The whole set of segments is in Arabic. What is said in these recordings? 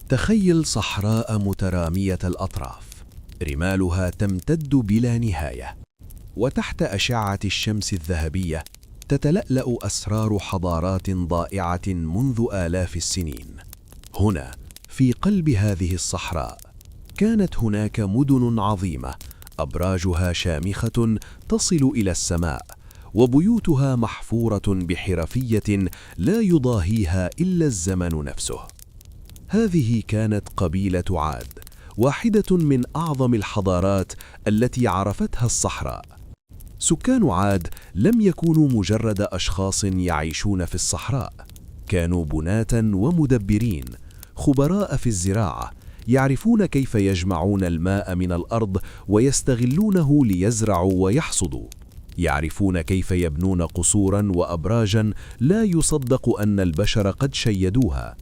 تخيل صحراء مترامية الأطراف، رمالها تمتد بلا نهاية، وتحت أشعة الشمس الذهبية تتلألأ أسرار حضارات ضائعة منذ آلاف السنين. هنا، في قلب هذه الصحراء، كانت هناك مدن عظيمة، أبراجها شامخة تصل إلى السماء، وبيوتها محفورة بحرفية لا يضاهيها إلا الزمن نفسه. هذه كانت قبيلة عاد، واحدة من أعظم الحضارات التي عرفتها الصحراء. سكان عاد لم يكونوا مجرد أشخاص يعيشون في الصحراء، كانوا بناة ومدبرين، خبراء في الزراعة، يعرفون كيف يجمعون الماء من الأرض ويستغلونه ليزرعوا ويحصدوا. يعرفون كيف يبنون قصوراً وأبراجاً لا يصدق أن البشر قد شيدوها.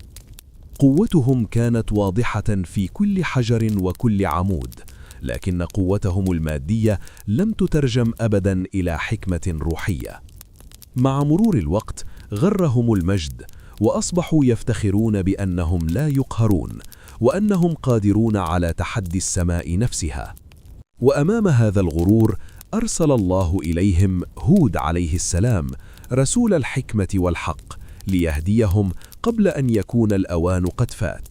قوتهم كانت واضحة في كل حجر وكل عمود، لكن قوتهم المادية لم تترجم أبداً إلى حكمة روحية. مع مرور الوقت غرهم المجد، وأصبحوا يفتخرون بأنهم لا يقهرون، وأنهم قادرون على تحدي السماء نفسها. وأمام هذا الغرور أرسل الله إليهم هود عليه السلام، رسول الحكمة والحق، ليهديهم قبل أن يكون الأوان قد فات.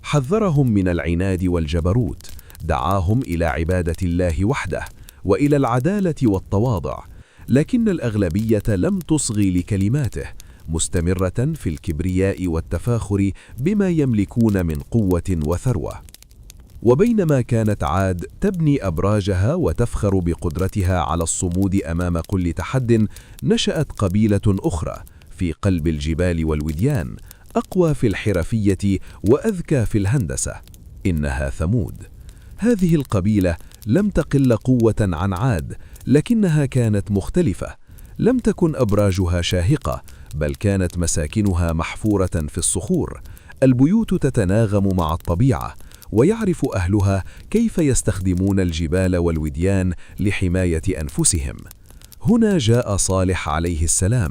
حذرهم من العناد والجبروت، دعاهم إلى عبادة الله وحده وإلى العدالة والتواضع، لكن الأغلبية لم تصغي لكلماته، مستمرة في الكبرياء والتفاخر بما يملكون من قوة وثروة. وبينما كانت عاد تبني أبراجها وتفخر بقدرتها على الصمود أمام كل تحد، نشأت قبيلة أخرى في قلب الجبال والوديان، أقوى في الحرفية وأذكى في الهندسة. إنها ثمود. هذه القبيلة لم تقل قوة عن عاد، لكنها كانت مختلفة. لم تكن أبراجها شاهقة، بل كانت مساكنها محفورة في الصخور. البيوت تتناغم مع الطبيعة، ويعرف أهلها كيف يستخدمون الجبال والوديان لحماية أنفسهم. هنا جاء صالح عليه السلام،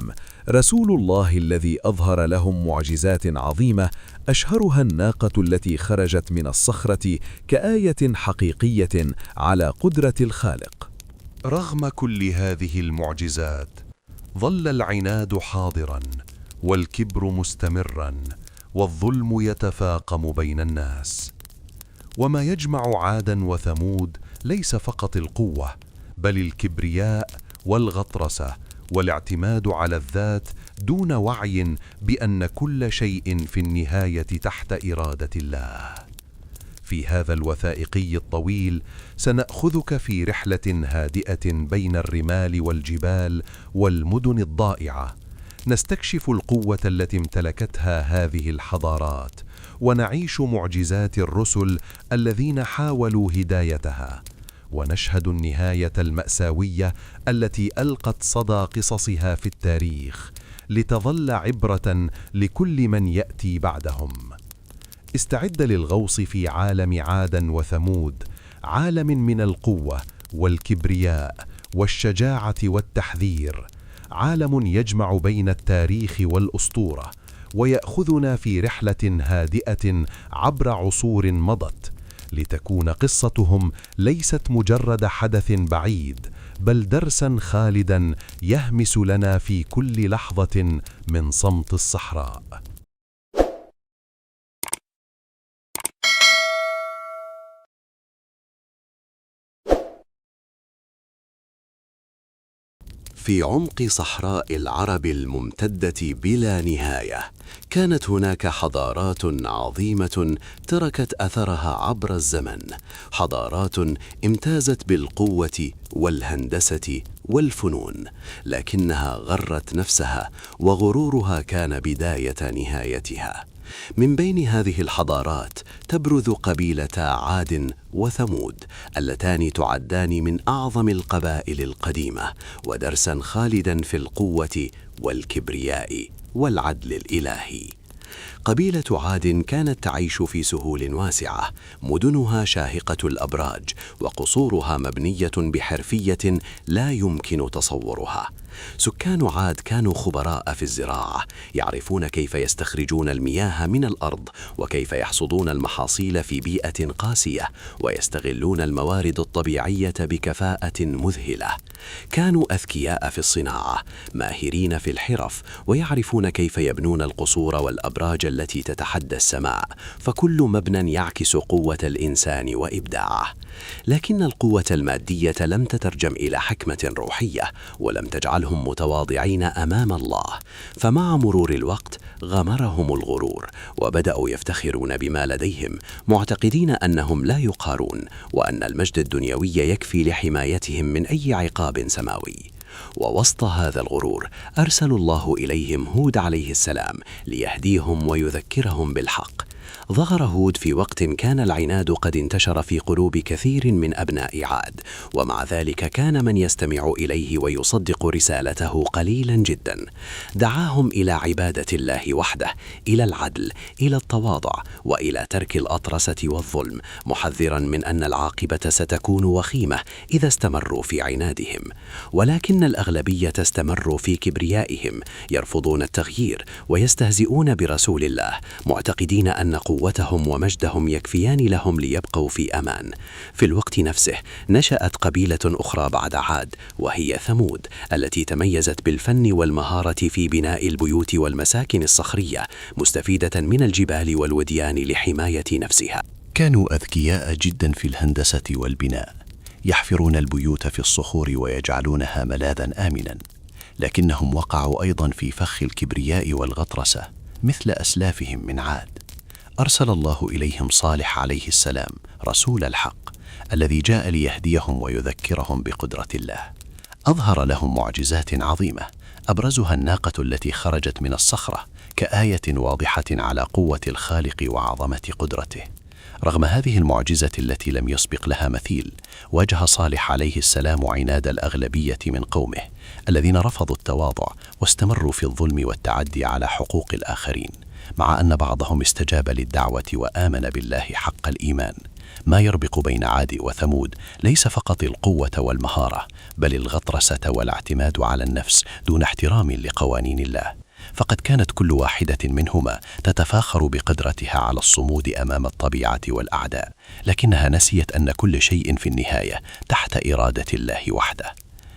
رسول الله الذي أظهر لهم معجزات عظيمة، أشهرها الناقة التي خرجت من الصخرة كآية حقيقية على قدرة الخالق. رغم كل هذه المعجزات، ظل العناد حاضراً، والكبر مستمراً، والظلم يتفاقم بين الناس. وما يجمع عاداً وثمود ليس فقط القوة، بل الكبرياء والغطرسة والاعتماد على الذات دون وعي بأن كل شيء في النهاية تحت إرادة الله. في هذا الوثائقي الطويل سنأخذك في رحلة هادئة بين الرمال والجبال والمدن الضائعة، نستكشف القوة التي امتلكتها هذه الحضارات، ونعيش معجزات الرسل الذين حاولوا هدايتها، ونشهد النهاية المأساوية التي ألقت صدى قصصها في التاريخ، لتظل عبرة لكل من يأتي بعدهم. استعد للغوص في عالم عاد وثمود، عالم من القوة والكبرياء والشجاعة والتحذير، عالم يجمع بين التاريخ والأسطورة، ويأخذنا في رحلة هادئة عبر عصور مضت، لتكون قصتهم ليست مجرد حدث بعيد، بل درساً خالداً يهمس لنا في كل لحظة من صمت الصحراء. في عمق صحراء العرب الممتدة بلا نهاية، كانت هناك حضارات عظيمة تركت أثرها عبر الزمن، حضارات امتازت بالقوة والهندسة والفنون، لكنها غرت نفسها، وغرورها كان بداية نهايتها. من بين هذه الحضارات تبرز قبيلة عاد وثمود، اللتان تعدان من أعظم القبائل القديمة، ودرساً خالداً في القوة والكبرياء والعدل الإلهي. قبيلة عاد كانت تعيش في سهول واسعة، مدنها شاهقة الأبراج، وقصورها مبنية بحرفية لا يمكن تصورها. سكان عاد كانوا خبراء في الزراعة، يعرفون كيف يستخرجون المياه من الأرض وكيف يحصدون المحاصيل في بيئة قاسية، ويستغلون الموارد الطبيعية بكفاءة مذهلة. كانوا أذكياء في الصناعة، ماهرين في الحرف، ويعرفون كيف يبنون القصور والأبراج التي تتحدى السماء، فكل مبنى يعكس قوة الإنسان وإبداعه. لكن القوة المادية لم تترجم إلى حكمة روحية، ولم تجعلهم متواضعين أمام الله. فمع مرور الوقت غمرهم الغرور، وبدأوا يفتخرون بما لديهم، معتقدين أنهم لا يقهرون، وأن المجد الدنيوي يكفي لحمايتهم من أي عقاب سماوي. ووسط هذا الغرور أرسل الله إليهم هود عليه السلام ليهديهم ويذكرهم بالحق. ظهر هود في وقت كان العناد قد انتشر في قلوب كثير من أبناء عاد، ومع ذلك كان من يستمع إليه ويصدق رسالته قليلا جدا. دعاهم إلى عبادة الله وحده، إلى العدل، إلى التواضع، وإلى ترك الأطرسة والظلم، محذرا من أن العاقبة ستكون وخيمة إذا استمروا في عنادهم. ولكن الأغلبية استمروا في كبريائهم، يرفضون التغيير ويستهزئون برسول الله، معتقدين أن قوتهم ومجدهم يكفيان لهم ليبقوا في أمان. في الوقت نفسه نشأت قبيلة أخرى بعد عاد، وهي ثمود، التي تميزت بالفن والمهارة في بناء البيوت والمساكن الصخرية، مستفيدة من الجبال والوديان لحماية نفسها. كانوا أذكياء جدا في الهندسة والبناء، يحفرون البيوت في الصخور ويجعلونها ملاذا آمنا، لكنهم وقعوا أيضا في فخ الكبرياء والغطرسة مثل أسلافهم من عاد. أرسل الله إليهم صالح عليه السلام رسول الحق، الذي جاء ليهديهم ويذكرهم بقدرة الله. أظهر لهم معجزات عظيمة، أبرزها الناقة التي خرجت من الصخرة كآية واضحة على قوة الخالق وعظمة قدرته. رغم هذه المعجزة التي لم يسبق لها مثيل، واجه صالح عليه السلام عناد الأغلبية من قومه، الذين رفضوا التواضع واستمروا في الظلم والتعدي على حقوق الآخرين، مع أن بعضهم استجاب للدعوة وآمن بالله حق الإيمان. ما يربط بين عاد وثمود ليس فقط القوة والمهارة، بل الغطرسة والاعتماد على النفس دون احترام لقوانين الله. فقد كانت كل واحدة منهما تتفاخر بقدرتها على الصمود أمام الطبيعة والأعداء، لكنها نسيت أن كل شيء في النهاية تحت إرادة الله وحده.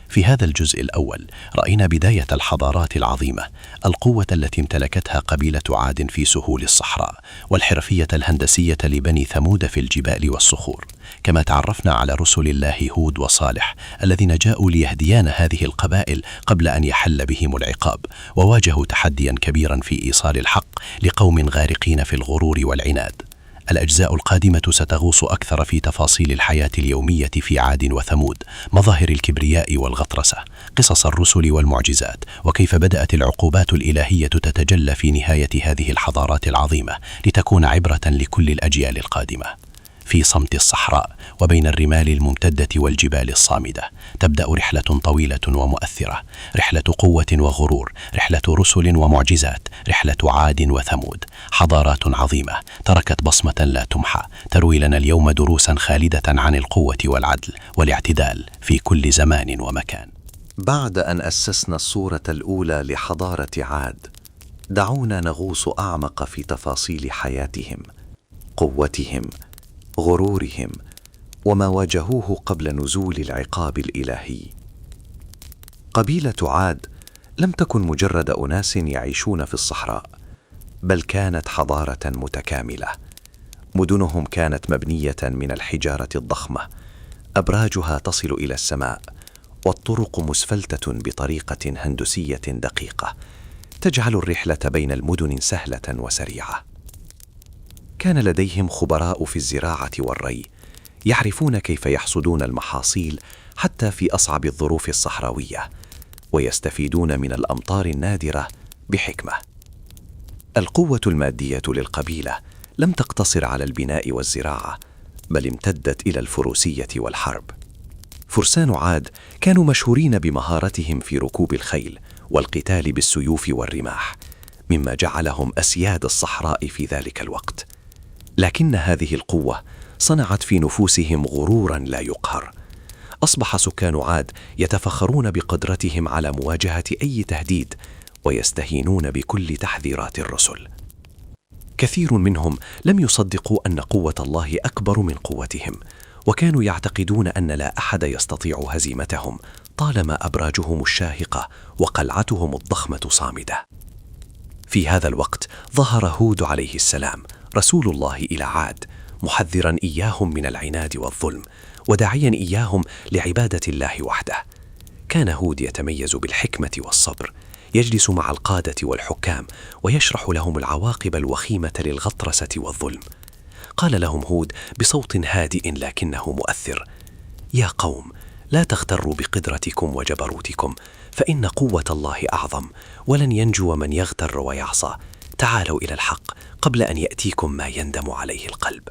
في هذا الجزء الأول رأينا بداية الحضارات العظيمة، القوة التي امتلكتها قبيلة عاد في سهول الصحراء، والحرفية الهندسية لبني ثمود في الجبال والصخور. كما تعرفنا على رسل الله هود وصالح الذين جاءوا ليهديان هذه القبائل قبل أن يحل بهم العقاب، وواجهوا تحديا كبيرا في إيصال الحق لقوم غارقين في الغرور والعناد. الأجزاء القادمة ستغوص أكثر في تفاصيل الحياة اليومية في عاد وثمود، مظاهر الكبرياء والغطرسة، قصص الرسل والمعجزات، وكيف بدأت العقوبات الإلهية تتجلى في نهاية هذه الحضارات العظيمة لتكون عبرة لكل الأجيال القادمة. في صمت الصحراء وبين الرمال الممتدة والجبال الصامدة تبدأ رحلة طويلة ومؤثرة، رحلة قوة وغرور، رحلة رسل ومعجزات، رحلة عاد وثمود، حضارات عظيمة تركت بصمة لا تمحى، تروي لنا اليوم دروسا خالدة عن القوة والعدل والاعتدال في كل زمان ومكان. بعد أن أسسنا الصورة الأولى لحضارة عاد، دعونا نغوص أعمق في تفاصيل حياتهم، قوتهم، غرورهم، وما واجهوه قبل نزول العقاب الإلهي. قبيلة عاد لم تكن مجرد أناس يعيشون في الصحراء، بل كانت حضارة متكاملة. مدنهم كانت مبنية من الحجارة الضخمة، أبراجها تصل إلى السماء، والطرق مسفلتة بطريقة هندسية دقيقة تجعل الرحلة بين المدن سهلة وسريعة. كان لديهم خبراء في الزراعة والري، يعرفون كيف يحصدون المحاصيل حتى في أصعب الظروف الصحراوية، ويستفيدون من الأمطار النادرة بحكمة. القوة المادية للقبيلة لم تقتصر على البناء والزراعة، بل امتدت إلى الفروسية والحرب. فرسان عاد كانوا مشهورين بمهارتهم في ركوب الخيل والقتال بالسيوف والرماح، مما جعلهم أسياد الصحراء في ذلك الوقت. لكن هذه القوة صنعت في نفوسهم غرورا لا يقهر. أصبح سكان عاد يتفخرون بقدرتهم على مواجهة أي تهديد ويستهينون بكل تحذيرات الرسل. كثير منهم لم يصدقوا أن قوة الله أكبر من قوتهم، وكانوا يعتقدون أن لا أحد يستطيع هزيمتهم طالما أبراجهم الشاهقة وقلعتهم الضخمة صامدة. في هذا الوقت ظهر هود عليه السلام رسول الله إلى عاد، محذرا إياهم من العناد والظلم وداعيا إياهم لعبادة الله وحده. كان هود يتميز بالحكمة والصبر، يجلس مع القادة والحكام ويشرح لهم العواقب الوخيمة للغطرسة والظلم. قال لهم هود بصوت هادئ لكنه مؤثر: يا قوم، لا تغتروا بقدرتكم وجبروتكم، فإن قوة الله أعظم، ولن ينجو من يغتر ويعصى. تعالوا إلى الحق قبل أن يأتيكم ما يندم عليه القلب.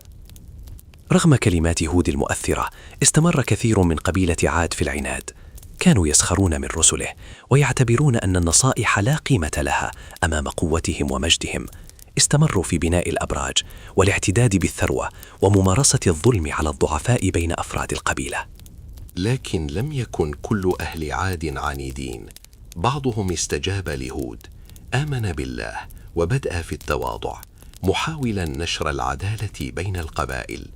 رغم كلمات هود المؤثرة، استمر كثير من قبيلة عاد في العناد. كانوا يسخرون من رسله ويعتبرون أن النصائح لا قيمة لها أمام قوتهم ومجدهم. استمروا في بناء الأبراج والاعتداد بالثروة وممارسة الظلم على الضعفاء بين أفراد القبيلة. لكن لم يكن كل أهل عاد عنيدين. بعضهم استجاب لهود، آمن بالله وبدأ في التواضع، محاولا نشر العدالة بين القبائل.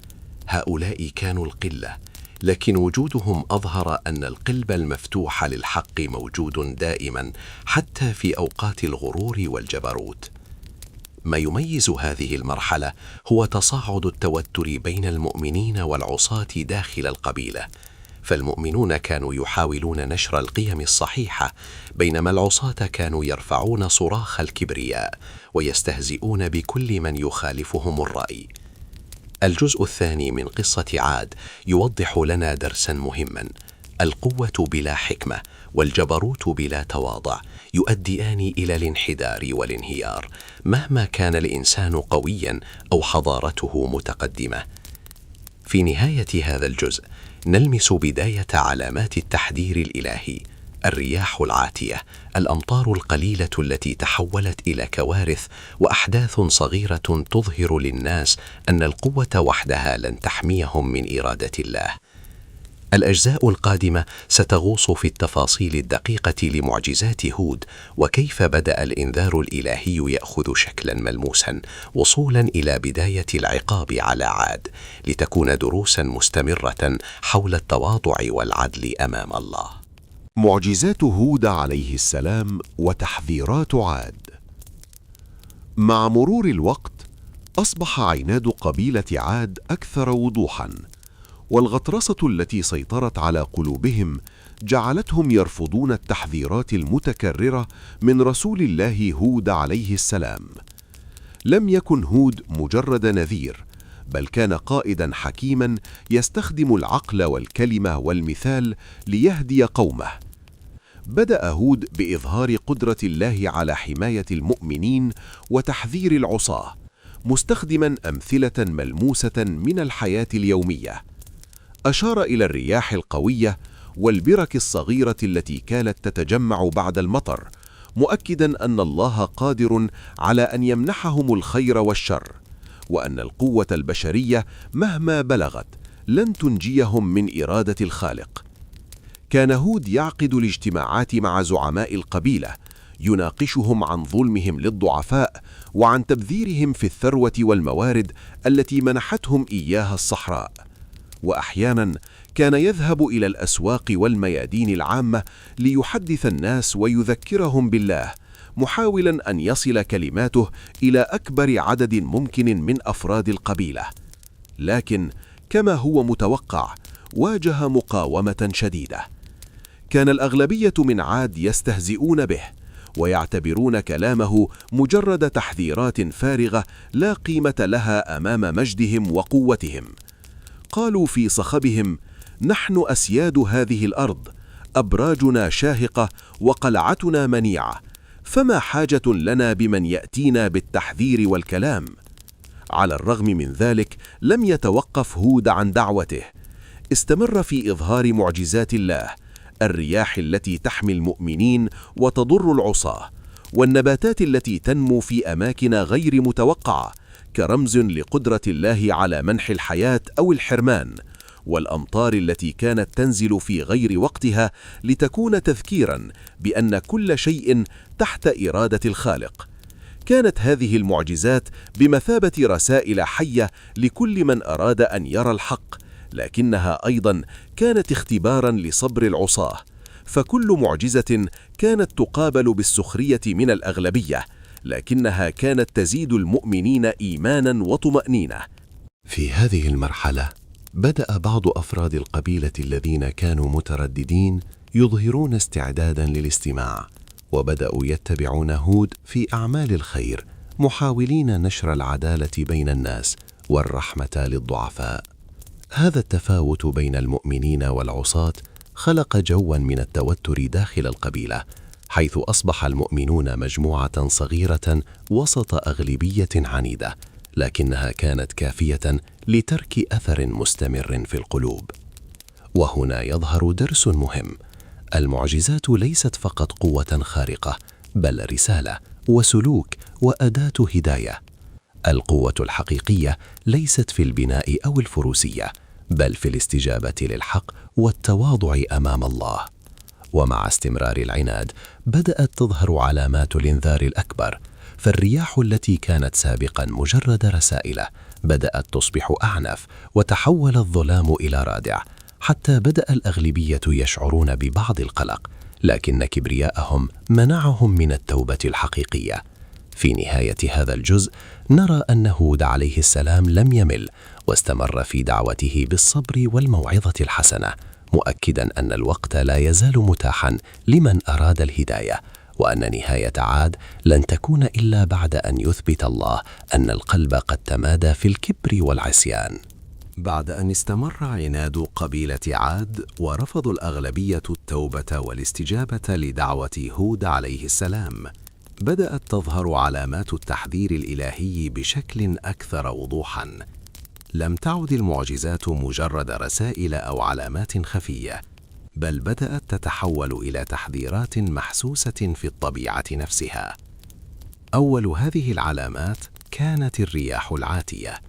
هؤلاء كانوا القلة، لكن وجودهم أظهر أن القلب المفتوح للحق موجود دائما حتى في أوقات الغرور والجبروت. ما يميز هذه المرحلة هو تصاعد التوتر بين المؤمنين والعصاة داخل القبيلة، فالمؤمنون كانوا يحاولون نشر القيم الصحيحة، بينما العصاة كانوا يرفعون صراخ الكبرياء ويستهزئون بكل من يخالفهم الرأي. الجزء الثاني من قصة عاد يوضح لنا درسا مهما: القوة بلا حكمة والجبروت بلا تواضع يؤديان إلى الانحدار والانهيار، مهما كان الإنسان قويا أو حضارته متقدمة. في نهاية هذا الجزء نلمس بداية علامات التحذير الإلهي: الرياح العاتية، الأمطار القليلة التي تحولت إلى كوارث، وأحداث صغيرة تظهر للناس أن القوة وحدها لن تحميهم من إرادة الله. الأجزاء القادمة ستغوص في التفاصيل الدقيقة لمعجزات هود، وكيف بدأ الإنذار الإلهي يأخذ شكلا ملموسا وصولا إلى بداية العقاب على عاد، لتكون دروسا مستمرة حول التواضع والعدل أمام الله. معجزات هود عليه السلام وتحذيرات عاد. مع مرور الوقت أصبح عناد قبيلة عاد أكثر وضوحاً، والغطرسة التي سيطرت على قلوبهم جعلتهم يرفضون التحذيرات المتكررة من رسول الله هود عليه السلام. لم يكن هود مجرد نذير، بل كان قائداً حكيماً يستخدم العقل والكلمة والمثال ليهدي قومه. بدأ هود بإظهار قدرة الله على حماية المؤمنين وتحذير العصاة، مستخدماً أمثلة ملموسة من الحياة اليومية. أشار إلى الرياح القوية والبرك الصغيرة التي كانت تتجمع بعد المطر، مؤكداً أن الله قادر على أن يمنحهم الخير والشر، وأن القوة البشرية مهما بلغت لن تنجيهم من إرادة الخالق. كان هود يعقد الاجتماعات مع زعماء القبيلة، يناقشهم عن ظلمهم للضعفاء وعن تبذيرهم في الثروة والموارد التي منحتهم إياها الصحراء. وأحياناً كان يذهب إلى الأسواق والميادين العامة ليحدث الناس ويذكرهم بالله، محاولاً أن يصل كلماته إلى أكبر عدد ممكن من أفراد القبيلة. لكن كما هو متوقع، واجه مقاومة شديدة. كان الأغلبية من عاد يستهزئون به ويعتبرون كلامه مجرد تحذيرات فارغة لا قيمة لها أمام مجدهم وقوتهم. قالوا في صخبهم: نحن أسياد هذه الأرض، أبراجنا شاهقة وقلعتنا منيعة، فما حاجة لنا بمن يأتينا بالتحذير والكلام. على الرغم من ذلك لم يتوقف هود عن دعوته. استمر في إظهار معجزات الله: الرياح التي تحمي المؤمنين وتضر العصاة، والنباتات التي تنمو في أماكن غير متوقعة كرمز لقدرة الله على منح الحياة أو الحرمان، والأمطار التي كانت تنزل في غير وقتها لتكون تذكيراً بأن كل شيء تحت إرادة الخالق. كانت هذه المعجزات بمثابة رسائل حية لكل من أراد أن يرى الحق، لكنها أيضاً كانت اختباراً لصبر العصاة، فكل معجزة كانت تقابل بالسخرية من الأغلبية، لكنها كانت تزيد المؤمنين إيماناً وطمأنينة. في هذه المرحلة بدأ بعض أفراد القبيلة الذين كانوا مترددين يظهرون استعدادا للاستماع، وبدأوا يتبعون هود في أعمال الخير، محاولين نشر العدالة بين الناس والرحمة للضعفاء. هذا التفاوت بين المؤمنين والعصاة خلق جوا من التوتر داخل القبيلة، حيث أصبح المؤمنون مجموعة صغيرة وسط أغلبية عنيدة، لكنها كانت كافية لترك أثر مستمر في القلوب. وهنا يظهر درس مهم: المعجزات ليست فقط قوة خارقة، بل رسالة وسلوك وأداة هداية. القوة الحقيقية ليست في البناء أو الفروسية، بل في الاستجابة للحق والتواضع أمام الله. ومع استمرار العناد بدأت تظهر علامات الإنذار الأكبر، فالرياح التي كانت سابقا مجرد رسائل بدأت تصبح أعنف، وتحول الظلام إلى رادع، حتى بدأ الأغلبية يشعرون ببعض القلق، لكن كبرياءهم منعهم من التوبة الحقيقية. في نهاية هذا الجزء نرى أن هود عليه السلام لم يمل، واستمر في دعوته بالصبر والموعظة الحسنة، مؤكدا أن الوقت لا يزال متاحا لمن أراد الهداية، وأن نهاية عاد لن تكون إلا بعد أن يثبت الله أن القلب قد تمادى في الكبر والعصيان. بعد أن استمر عناد قبيلة عاد ورفض الأغلبية التوبة والاستجابة لدعوة هود عليه السلام، بدأت تظهر علامات التحذير الإلهي بشكل أكثر وضوحاً. لم تعد المعجزات مجرد رسائل أو علامات خفية، بل بدأت تتحول إلى تحذيرات محسوسة في الطبيعة نفسها. أول هذه العلامات كانت الرياح العاتية.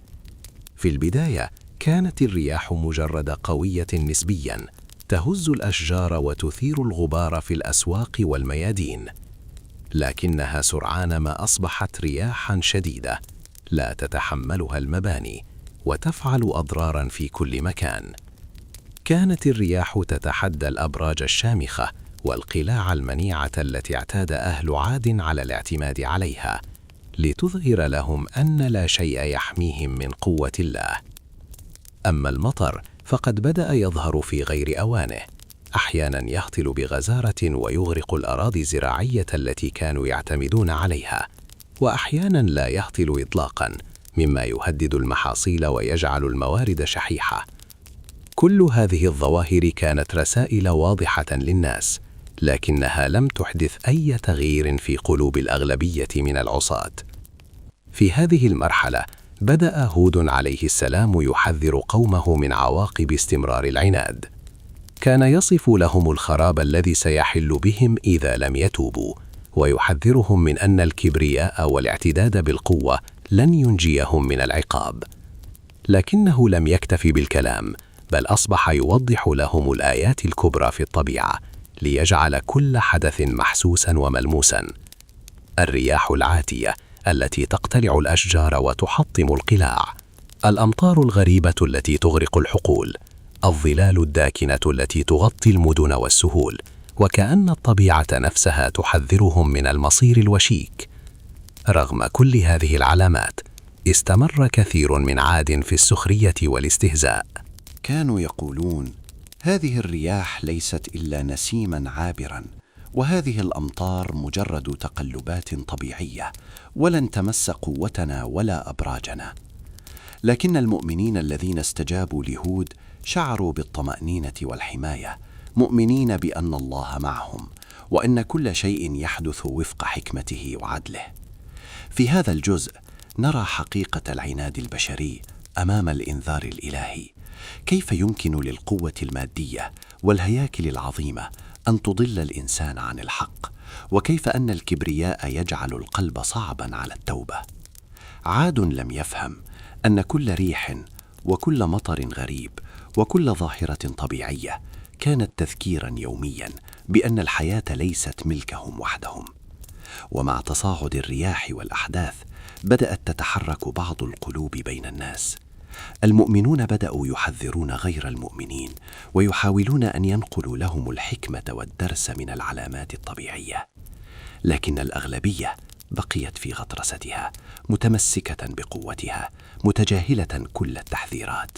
في البداية كانت الرياح مجرد قوية نسبياً، تهز الأشجار وتثير الغبار في الأسواق والميادين، لكنها سرعان ما أصبحت رياحاً شديدة لا تتحملها المباني، وتفعل أضراراً في كل مكان. كانت الرياح تتحدى الأبراج الشامخة والقلاع المنيعة التي اعتاد أهل عاد على الاعتماد عليها، لتظهر لهم أن لا شيء يحميهم من قوة الله. أما المطر فقد بدأ يظهر في غير أوانه، أحياناً يهطل بغزارة ويغرق الأراضي الزراعية التي كانوا يعتمدون عليها، وأحياناً لا يهطل إطلاقاً، مما يهدد المحاصيل ويجعل الموارد شحيحة. كل هذه الظواهر كانت رسائل واضحة للناس، لكنها لم تحدث أي تغيير في قلوب الأغلبية من العصاة. في هذه المرحلة بدأ هود عليه السلام يحذر قومه من عواقب استمرار العناد. كان يصف لهم الخراب الذي سيحل بهم إذا لم يتوبوا، ويحذرهم من أن الكبرياء والاعتداد بالقوة لن ينجيهم من العقاب. لكنه لم يكتفي بالكلام، بل أصبح يوضح لهم الآيات الكبرى في الطبيعة، ليجعل كل حدث محسوسا وملموسا. الرياح العاتية التي تقتلع الأشجار وتحطم القلاع، الأمطار الغريبة التي تغرق الحقول، الظلال الداكنة التي تغطي المدن والسهول، وكأن الطبيعة نفسها تحذرهم من المصير الوشيك. رغم كل هذه العلامات، استمر كثير من عاد في السخرية والاستهزاء. كانوا يقولون: هذه الرياح ليست إلا نسيما عابرا، وهذه الأمطار مجرد تقلبات طبيعية، ولن تمس قوتنا ولا أبراجنا. لكن المؤمنين الذين استجابوا لهود شعروا بالطمأنينة والحماية، مؤمنين بأن الله معهم، وأن كل شيء يحدث وفق حكمته وعدله. في هذا الجزء نرى حقيقة العناد البشري أمام الإنذار الإلهي، كيف يمكن للقوة المادية والهياكل العظيمة أن تضل الإنسان عن الحق، وكيف أن الكبرياء يجعل القلب صعبا على التوبة. عاد لم يفهم أن كل ريح وكل مطر غريب وكل ظاهرة طبيعية كانت تذكيرا يوميا بأن الحياة ليست ملكهم وحدهم. ومع تصاعد الرياح والأحداث بدأت تتحرك بعض القلوب بين الناس. المؤمنون بدأوا يحذرون غير المؤمنين ويحاولون أن ينقلوا لهم الحكمة والدرس من العلامات الطبيعية، لكن الأغلبية بقيت في غطرستها متمسكة بقوتها متجاهلة كل التحذيرات،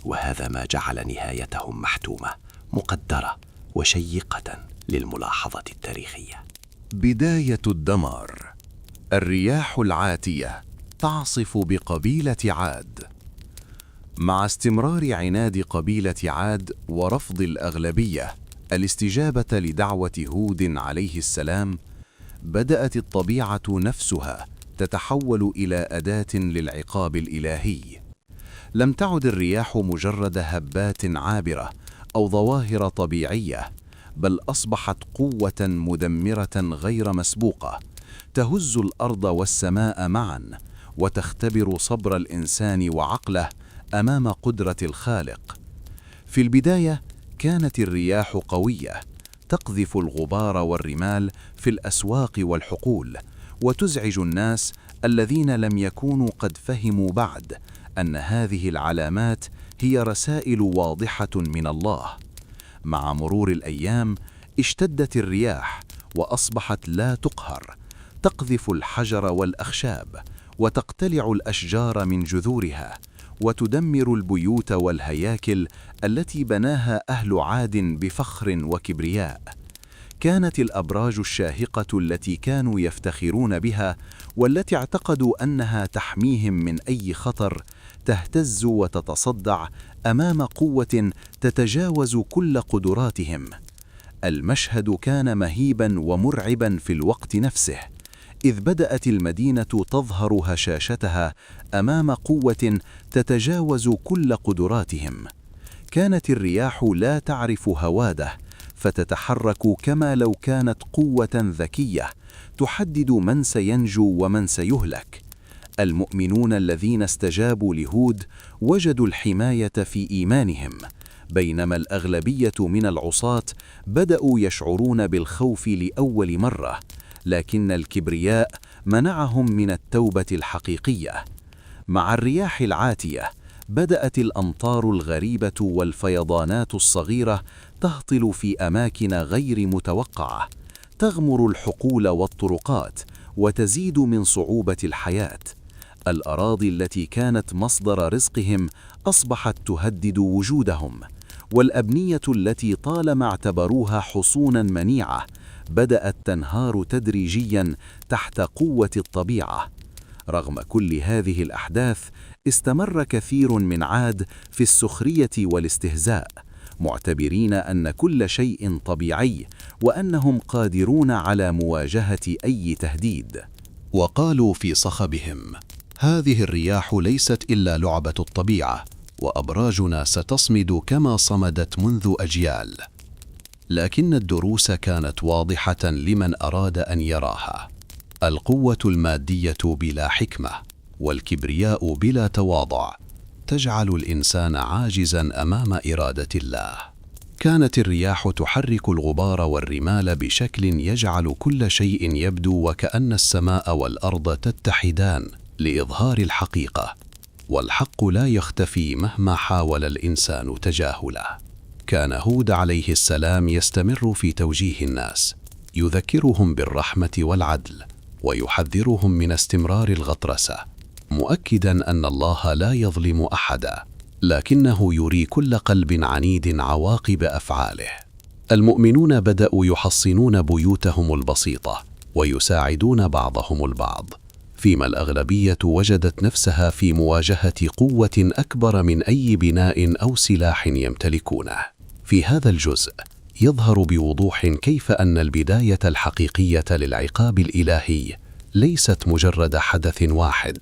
وهذا ما جعل نهايتهم محتومة مقدرة وشيقة للملاحظة التاريخية. بداية الدمار. الرياح العاتية تعصف بقبيلة عاد. مع استمرار عناد قبيلة عاد ورفض الأغلبية الاستجابة لدعوة هود عليه السلام، بدأت الطبيعة نفسها تتحول إلى أداة للعقاب الإلهي. لم تعد الرياح مجرد هبات عابرة أو ظواهر طبيعية، بل أصبحت قوة مدمرة غير مسبوقة تهز الأرض والسماء معا، وتختبر صبر الإنسان وعقله أمام قدرة الخالق. في البداية كانت الرياح قوية، تقذف الغبار والرمال في الأسواق والحقول، وتزعج الناس الذين لم يكونوا قد فهموا بعد أن هذه العلامات هي رسائل واضحة من الله. مع مرور الأيام اشتدت الرياح وأصبحت لا تقهر، تقذف الحجر والأخشاب وتقتلع الأشجار من جذورها، وتدمر البيوت والهياكل التي بناها أهل عاد بفخر وكبرياء. كانت الأبراج الشاهقة التي كانوا يفتخرون بها والتي اعتقدوا أنها تحميهم من أي خطر تهتز وتتصدع أمام قوة تتجاوز كل قدراتهم. المشهد كان مهيبا ومرعبا في الوقت نفسه، إذ بدأت المدينة تظهر هشاشتها أمام قوة تتجاوز كل قدراتهم. كانت الرياح لا تعرف هواده، فتتحرك كما لو كانت قوة ذكية تحدد من سينجو ومن سيهلك. المؤمنون الذين استجابوا لهود وجدوا الحماية في إيمانهم، بينما الأغلبية من العصاة بدأوا يشعرون بالخوف لأول مرة، لكن الكبرياء منعهم من التوبة الحقيقية. مع الرياح العاتية بدأت الأمطار الغريبة والفيضانات الصغيرة تهطل في أماكن غير متوقعة، تغمر الحقول والطرقات وتزيد من صعوبة الحياة. الأراضي التي كانت مصدر رزقهم أصبحت تهدد وجودهم، والأبنية التي طالما اعتبروها حصونا منيعة بدأت تنهار تدريجيا تحت قوة الطبيعة. رغم كل هذه الأحداث استمر كثير من عاد في السخرية والاستهزاء، معتبرين أن كل شيء طبيعي وأنهم قادرون على مواجهة أي تهديد. وقالوا في صخبهم: هذه الرياح ليست إلا لعبة الطبيعة، وأبراجنا ستصمد كما صمدت منذ أجيال. لكن الدروس كانت واضحة لمن أراد أن يراها. القوة المادية بلا حكمة والكبرياء بلا تواضع تجعل الإنسان عاجزا أمام إرادة الله. كانت الرياح تحرك الغبار والرمال بشكل يجعل كل شيء يبدو وكأن السماء والأرض تتحدان لإظهار الحقيقة، والحق لا يختفي مهما حاول الإنسان تجاهله. كان هود عليه السلام يستمر في توجيه الناس، يذكرهم بالرحمة والعدل، ويحذرهم من استمرار الغطرسة، مؤكدا أن الله لا يظلم أحدا، لكنه يري كل قلب عنيد عواقب أفعاله. المؤمنون بدأوا يحصنون بيوتهم البسيطة ويساعدون بعضهم البعض، فيما الأغلبية وجدت نفسها في مواجهة قوة أكبر من أي بناء أو سلاح يمتلكونه. في هذا الجزء يظهر بوضوح كيف أن البداية الحقيقية للعقاب الإلهي ليست مجرد حدث واحد،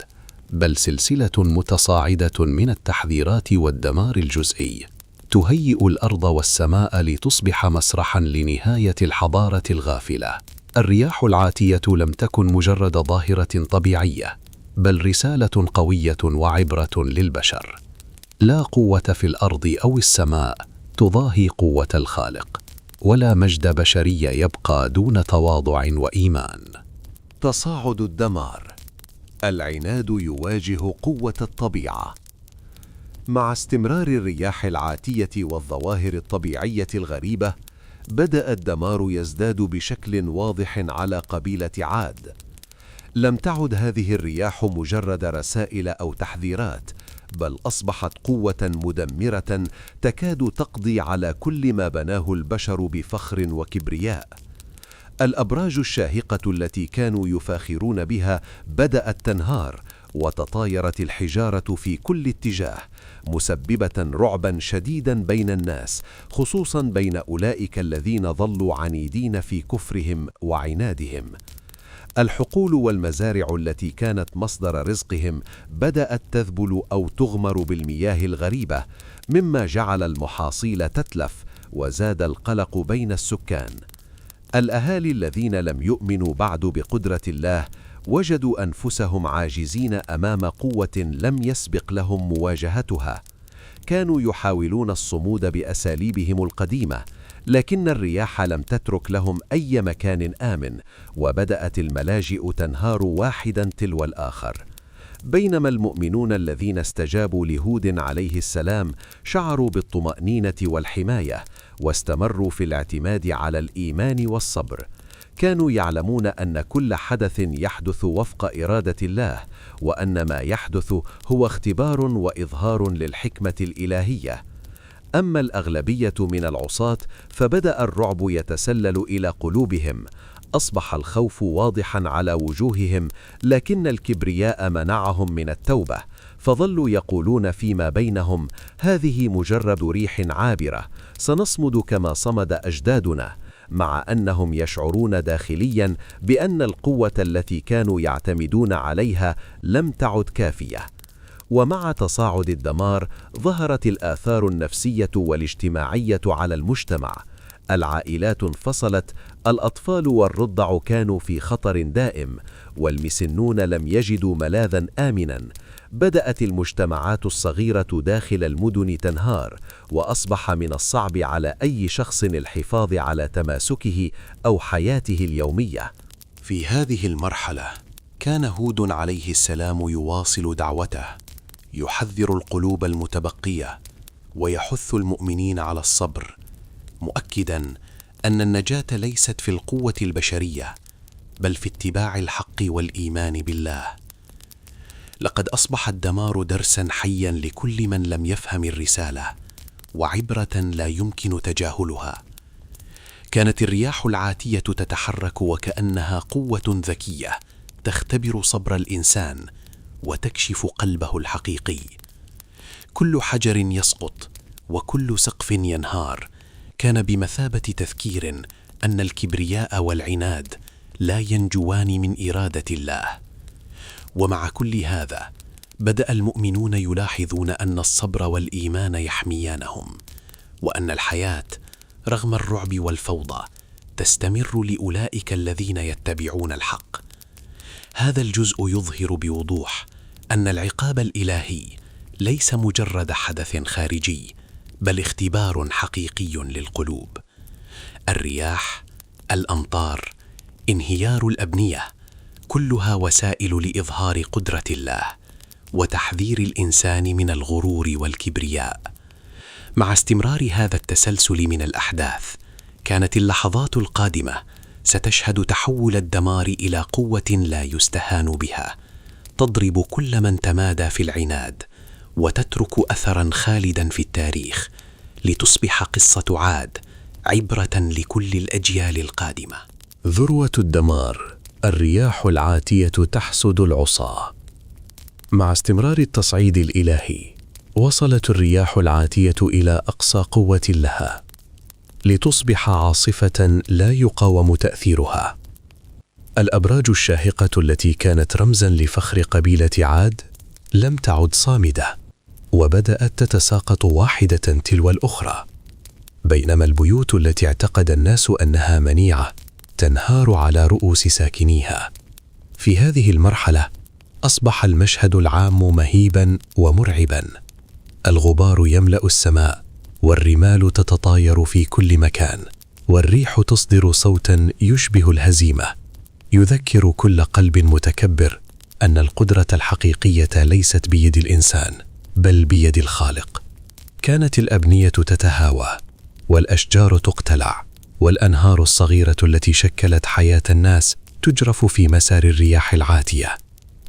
بل سلسلة متصاعدة من التحذيرات والدمار الجزئي، تهيئ الأرض والسماء لتصبح مسرحا لنهاية الحضارة الغافلة. الرياح العاتية لم تكن مجرد ظاهرة طبيعية، بل رسالة قوية وعبرة للبشر. لا قوة في الأرض أو السماء تضاهي قوة الخالق، ولا مجد بشري يبقى دون تواضع وإيمان. تصاعد الدمار. العناد يواجه قوة الطبيعة. مع استمرار الرياح العاتية والظواهر الطبيعية الغريبة، بدأ الدمار يزداد بشكل واضح على قبيلة عاد. لم تعد هذه الرياح مجرد رسائل أو تحذيرات، بل أصبحت قوة مدمرة تكاد تقضي على كل ما بناه البشر بفخر وكبرياء. الأبراج الشاهقة التي كانوا يفاخرون بها بدأت تنهار، وتطايرت الحجارة في كل اتجاه، مسببة رعبا شديدا بين الناس، خصوصا بين أولئك الذين ظلوا عنيدين في كفرهم وعنادهم. الحقول والمزارع التي كانت مصدر رزقهم بدأت تذبل أو تغمر بالمياه الغريبة، مما جعل المحاصيل تتلف، وزاد القلق بين السكان. الأهالي الذين لم يؤمنوا بعد بقدرة الله وجدوا أنفسهم عاجزين أمام قوة لم يسبق لهم مواجهتها. كانوا يحاولون الصمود بأساليبهم القديمة، لكن الرياح لم تترك لهم أي مكان آمن، وبدأت الملاجئ تنهار واحدا تلو الآخر. بينما المؤمنون الذين استجابوا لهود عليه السلام شعروا بالطمأنينة والحماية، واستمروا في الاعتماد على الإيمان والصبر. كانوا يعلمون أن كل حدث يحدث وفق إرادة الله، وأن ما يحدث هو اختبار وإظهار للحكمة الإلهية. أما الأغلبية من العصاة فبدأ الرعب يتسلل إلى قلوبهم. أصبح الخوف واضحا على وجوههم، لكن الكبرياء منعهم من التوبة، فظلوا يقولون فيما بينهم: هذه مجرد ريح عابرة، سنصمد كما صمد أجدادنا، مع أنهم يشعرون داخليا بأن القوة التي كانوا يعتمدون عليها لم تعد كافية. ومع تصاعد الدمار ظهرت الآثار النفسية والاجتماعية على المجتمع. العائلات انفصلت، الأطفال والرضع كانوا في خطر دائم، والمسنون لم يجدوا ملاذا آمنا. بدأت المجتمعات الصغيرة داخل المدن تنهار، وأصبح من الصعب على أي شخص الحفاظ على تماسكه أو حياته اليومية. في هذه المرحلة كان هود عليه السلام يواصل دعوته، يحذر القلوب المتبقية ويحث المؤمنين على الصبر، مؤكدا أن النجاة ليست في القوة البشرية، بل في اتباع الحق والإيمان بالله. لقد أصبح الدمار درسا حيا لكل من لم يفهم الرسالة، وعبرة لا يمكن تجاهلها. كانت الرياح العاتية تتحرك وكأنها قوة ذكية تختبر صبر الإنسان وتكشف قلبه الحقيقي. كل حجر يسقط وكل سقف ينهار كان بمثابة تذكير أن الكبرياء والعناد لا ينجوان من إرادة الله. ومع كل هذا بدأ المؤمنون يلاحظون أن الصبر والإيمان يحميانهم، وأن الحياة رغم الرعب والفوضى تستمر لأولئك الذين يتبعون الحق. هذا الجزء يظهر بوضوح أن العقاب الإلهي ليس مجرد حدث خارجي، بل اختبار حقيقي للقلوب. الرياح، الأمطار، انهيار الأبنية، كلها وسائل لإظهار قدرة الله وتحذير الإنسان من الغرور والكبرياء. مع استمرار هذا التسلسل من الأحداث، كانت اللحظات القادمة ستشهد تحول الدمار إلى قوة لا يستهان بها، تضرب كل من تمادى في العناد، وتترك أثرا خالدا في التاريخ، لتصبح قصة عاد عبرة لكل الأجيال القادمة. ذروة الدمار، الرياح العاتية تحسد العصاة. مع استمرار التصعيد الإلهي، وصلت الرياح العاتية إلى أقصى قوة لها، لتصبح عاصفة لا يقاوم تأثيرها. الأبراج الشاهقة التي كانت رمزا لفخر قبيلة عاد لم تعد صامدة، وبدأت تتساقط واحدة تلو الأخرى، بينما البيوت التي اعتقد الناس أنها منيعة تنهار على رؤوس ساكنيها. في هذه المرحلة أصبح المشهد العام مهيبا ومرعبا. الغبار يملأ السماء، والرمال تتطاير في كل مكان، والريح تصدر صوتا يشبه الهزيمة، يذكر كل قلب متكبر أن القدرة الحقيقية ليست بيد الإنسان بل بيد الخالق. كانت الأبنية تتهاوى، والأشجار تقتلع، والأنهار الصغيرة التي شكلت حياة الناس تجرف في مسار الرياح العاتية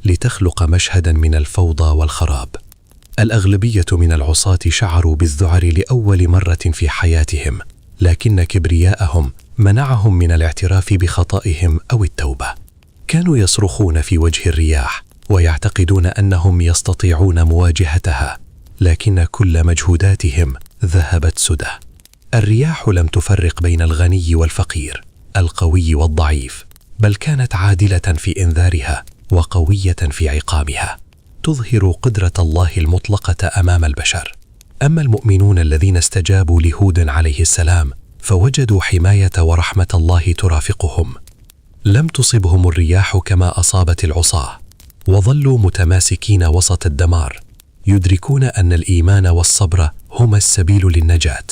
لتخلق مشهدا من الفوضى والخراب. الأغلبية من العصاة شعروا بالذعر لأول مرة في حياتهم، لكن كبرياءهم منعهم من الاعتراف بخطئهم أو التوبة. كانوا يصرخون في وجه الرياح ويعتقدون أنهم يستطيعون مواجهتها، لكن كل مجهوداتهم ذهبت سدى. الرياح لم تفرق بين الغني والفقير، القوي والضعيف، بل كانت عادلة في إنذارها وقوية في عقابها، تظهر قدرة الله المطلقة أمام البشر. أما المؤمنون الذين استجابوا لهود عليه السلام فوجدوا حماية ورحمة الله ترافقهم. لم تصبهم الرياح كما أصابت العصاة، وظلوا متماسكين وسط الدمار، يدركون أن الإيمان والصبر هما السبيل للنجاة.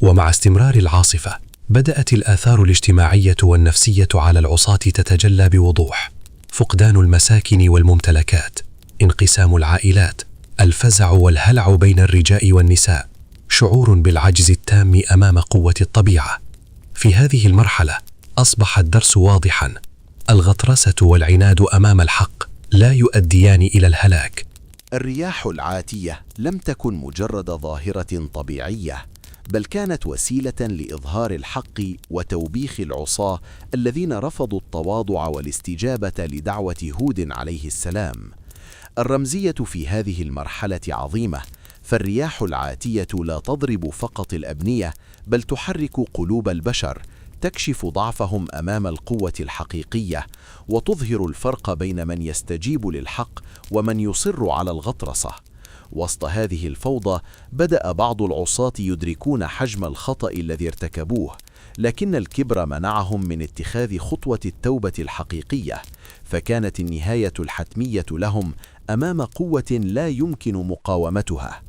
ومع استمرار العاصفة بدأت الآثار الاجتماعية والنفسية على العصاة تتجلى بوضوح: فقدان المساكن والممتلكات، انقسام العائلات، الفزع والهلع بين الرجال والنساء، شعور بالعجز التام أمام قوة الطبيعة. في هذه المرحلة أصبح الدرس واضحا: الغطرسة والعناد أمام الحق لا يؤديان إلى الهلاك. الرياح العاتية لم تكن مجرد ظاهرة طبيعية، بل كانت وسيلة لإظهار الحق وتوبيخ العصاة الذين رفضوا التواضع والاستجابة لدعوة هود عليه السلام. الرمزية في هذه المرحلة عظيمة، فالرياح العاتية لا تضرب فقط الأبنية، بل تحرك قلوب البشر، تكشف ضعفهم أمام القوة الحقيقية، وتظهر الفرق بين من يستجيب للحق ومن يصر على الغطرسة. وسط هذه الفوضى بدأ بعض العصاة يدركون حجم الخطأ الذي ارتكبوه، لكن الكبر منعهم من اتخاذ خطوة التوبة الحقيقية، فكانت النهاية الحتمية لهم أمام قوة لا يمكن مقاومتها.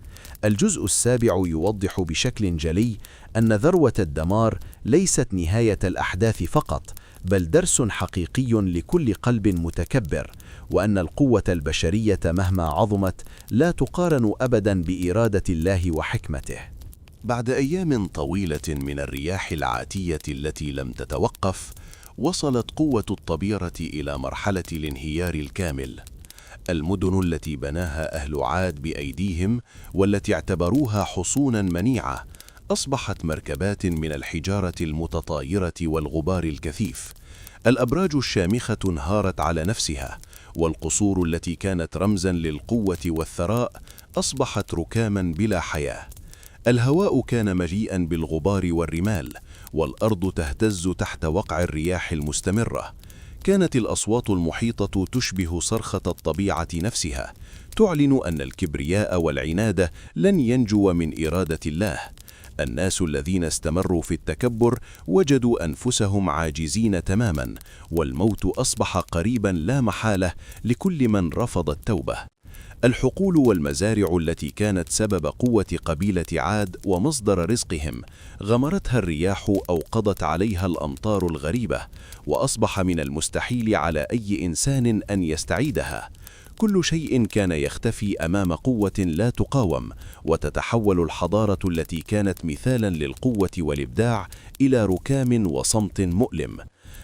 الجزء السابع يوضح بشكل جلي أن ذروة الدمار ليست نهاية الأحداث فقط، بل درس حقيقي لكل قلب متكبر، وأن القوة البشرية مهما عظمت لا تقارن أبدا بإرادة الله وحكمته. بعد أيام طويلة من الرياح العاتية التي لم تتوقف، وصلت قوة الطبيعة إلى مرحلة الانهيار الكامل. المدن التي بناها أهل عاد بأيديهم والتي اعتبروها حصونا منيعة أصبحت مركبات من الحجارة المتطايرة والغبار الكثيف. الأبراج الشامخة انهارت على نفسها، والقصور التي كانت رمزا للقوة والثراء أصبحت ركاما بلا حياة. الهواء كان مليئا بالغبار والرمال، والأرض تهتز تحت وقع الرياح المستمرة. كانت الأصوات المحيطة تشبه صرخة الطبيعة نفسها، تعلن أن الكبرياء والعناد لن ينجو من إرادة الله. الناس الذين استمروا في التكبر وجدوا أنفسهم عاجزين تماما، والموت أصبح قريبا لا محالة لكل من رفض التوبة. الحقول والمزارع التي كانت سبب قوة قبيلة عاد ومصدر رزقهم غمرتها الرياح أو قضت عليها الأمطار الغريبة، وأصبح من المستحيل على أي إنسان أن يستعيدها. كل شيء كان يختفي أمام قوة لا تقاوم، وتتحول الحضارة التي كانت مثالا للقوة والإبداع إلى ركام وصمت مؤلم.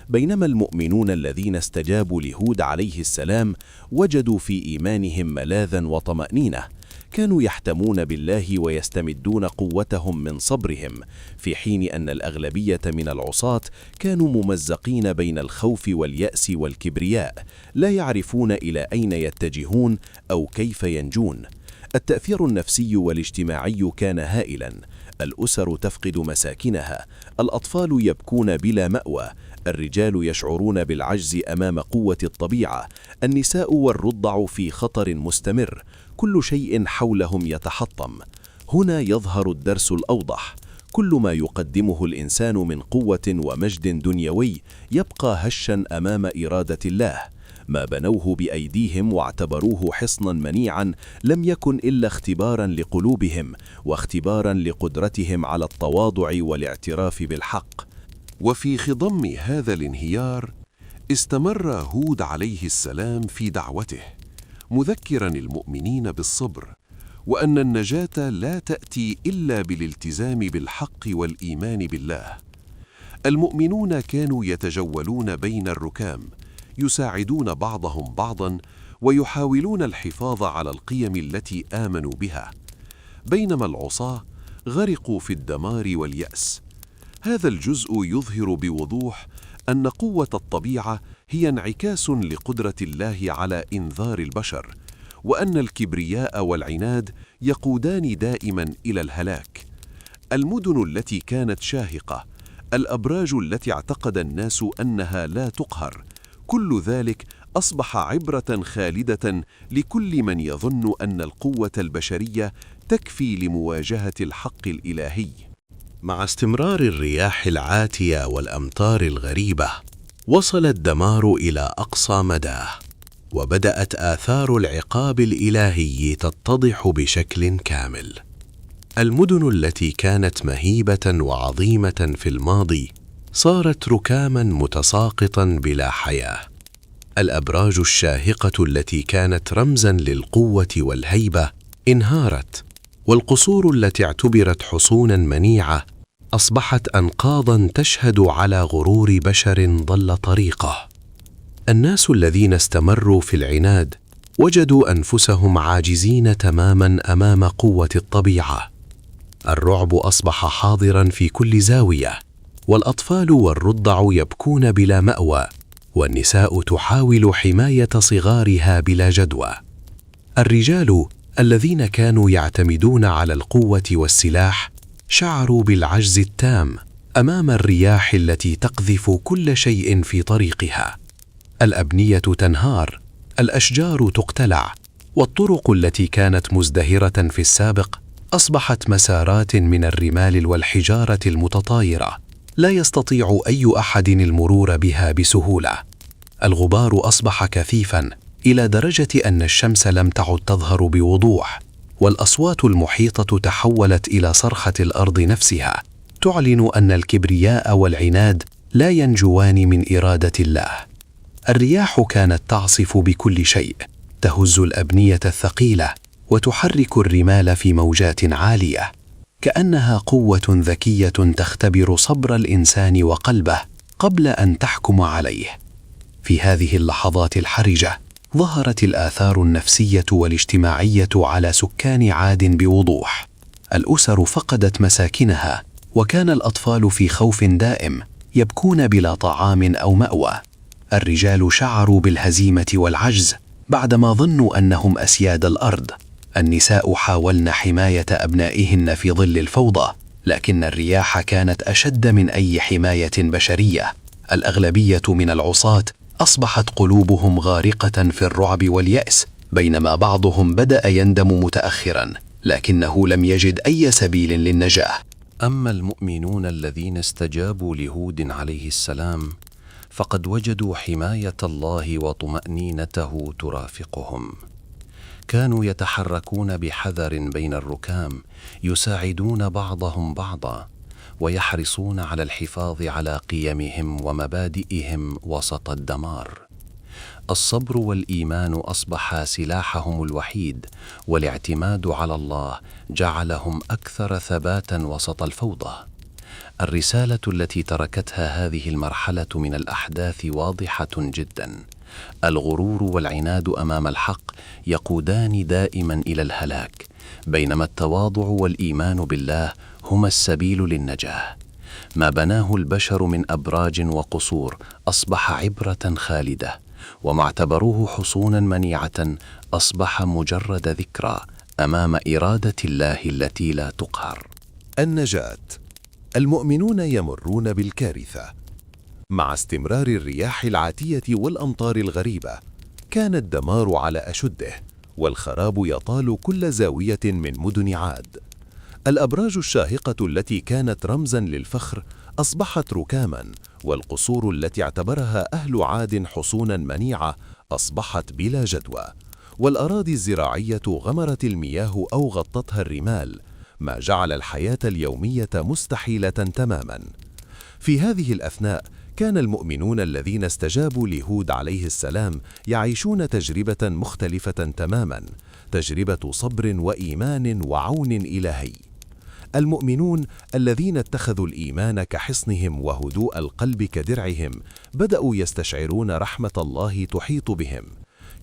بينما المؤمنون الذين استجابوا لهود عليه السلام وجدوا في إيمانهم ملاذا وطمأنينة، كانوا يحتمون بالله ويستمدون قوتهم من صبرهم، في حين أن الأغلبية من العصاة كانوا ممزقين بين الخوف واليأس والكبرياء، لا يعرفون إلى أين يتجهون أو كيف ينجون. التأثير النفسي والاجتماعي كان هائلا. الأسر تفقد مساكنها، الأطفال يبكون بلا مأوى، الرجال يشعرون بالعجز أمام قوة الطبيعة، النساء والرضع في خطر مستمر، كل شيء حولهم يتحطم. هنا يظهر الدرس الأوضح: كل ما يقدمه الإنسان من قوة ومجد دنيوي يبقى هشا أمام إرادة الله. ما بنوه بأيديهم واعتبروه حصنا منيعا لم يكن إلا اختبارا لقلوبهم واختبارا لقدرتهم على التواضع والاعتراف بالحق. وفي خضم هذا الانهيار استمر هود عليه السلام في دعوته، مذكرا المؤمنين بالصبر، وأن النجاة لا تأتي إلا بالالتزام بالحق والإيمان بالله. المؤمنون كانوا يتجولون بين الركام، يساعدون بعضهم بعضا ويحاولون الحفاظ على القيم التي آمنوا بها، بينما العصاة غرقوا في الدمار واليأس. هذا الجزء يظهر بوضوح أن قوة الطبيعة هي انعكاس لقدرة الله على إنذار البشر، وأن الكبرياء والعناد يقودان دائما إلى الهلاك. المدن التي كانت شاهقة، الأبراج التي اعتقد الناس أنها لا تقهر، كل ذلك أصبح عبرة خالدة لكل من يظن أن القوة البشرية تكفي لمواجهة الحق الإلهي. مع استمرار الرياح العاتية والأمطار الغريبة، وصل الدمار إلى أقصى مداه، وبدأت آثار العقاب الإلهي تتضح بشكل كامل. المدن التي كانت مهيبة وعظيمة في الماضي صارت ركاما متساقطا بلا حياة. الأبراج الشاهقة التي كانت رمزا للقوة والهيبة انهارت، والقصور التي اعتبرت حصونا منيعة أصبحت أنقاضا تشهد على غرور بشر ضل طريقه. الناس الذين استمروا في العناد وجدوا أنفسهم عاجزين تماما أمام قوة الطبيعة. الرعب أصبح حاضرا في كل زاوية، والأطفال والرضع يبكون بلا مأوى، والنساء تحاول حماية صغارها بلا جدوى. الرجال الذين كانوا يعتمدون على القوة والسلاح شعروا بالعجز التام أمام الرياح التي تقذف كل شيء في طريقها. الأبنية تنهار، الأشجار تقتلع، والطرق التي كانت مزدهرة في السابق أصبحت مسارات من الرمال والحجارة المتطايرة، لا يستطيع أي أحد المرور بها بسهولة. الغبار أصبح كثيفا إلى درجة أن الشمس لم تعد تظهر بوضوح، والأصوات المحيطة تحولت إلى صرخة الأرض نفسها، تعلن أن الكبرياء والعناد لا ينجوان من إرادة الله. الرياح كانت تعصف بكل شيء، تهز الأبنية الثقيلة وتحرك الرمال في موجات عالية، كأنها قوة ذكية تختبر صبر الإنسان وقلبه قبل أن تحكم عليه. في هذه اللحظات الحرجة ظهرت الآثار النفسية والاجتماعية على سكان عاد بوضوح. الأسر فقدت مساكنها، وكان الأطفال في خوف دائم، يبكون بلا طعام أو مأوى. الرجال شعروا بالهزيمة والعجز بعدما ظنوا أنهم أسياد الأرض. النساء حاولن حماية أبنائهن في ظل الفوضى، لكن الرياح كانت أشد من أي حماية بشرية. الأغلبية من العصاة أصبحت قلوبهم غارقة في الرعب واليأس، بينما بعضهم بدأ يندم متأخرا، لكنه لم يجد أي سبيل للنجاة. أما المؤمنون الذين استجابوا لهود عليه السلام فقد وجدوا حماية الله وطمأنينته ترافقهم. كانوا يتحركون بحذر بين الركام، يساعدون بعضهم بعضا، ويحرصون على الحفاظ على قيمهم ومبادئهم وسط الدمار. الصبر والإيمان أصبحا سلاحهم الوحيد، والاعتماد على الله جعلهم أكثر ثباتا وسط الفوضى. الرسالة التي تركتها هذه المرحلة من الأحداث واضحة جدا. الغرور والعناد أمام الحق يقودان دائما إلى الهلاك، بينما التواضع والإيمان بالله هما السبيل للنجاة. ما بناه البشر من أبراج وقصور أصبح عبرة خالدة، وما اعتبروه حصونا منيعة أصبح مجرد ذكرى أمام إرادة الله التي لا تقهر. النجاة. المؤمنون يمرون بالكارثة. مع استمرار الرياح العاتية والأمطار الغريبة، كان الدمار على أشده، والخراب يطال كل زاوية من مدن عاد. الأبراج الشاهقة التي كانت رمزا للفخر أصبحت ركاما، والقصور التي اعتبرها أهل عاد حصونا منيعة أصبحت بلا جدوى، والأراضي الزراعية غمرت المياه أو غطتها الرمال، ما جعل الحياة اليومية مستحيلة تماما. في هذه الأثناء كان المؤمنون الذين استجابوا لهود عليه السلام يعيشون تجربة مختلفة تماما، تجربة صبر وإيمان وعون إلهي. المؤمنون الذين اتخذوا الإيمان كحصنهم وهدوء القلب كدرعهم بدأوا يستشعرون رحمة الله تحيط بهم.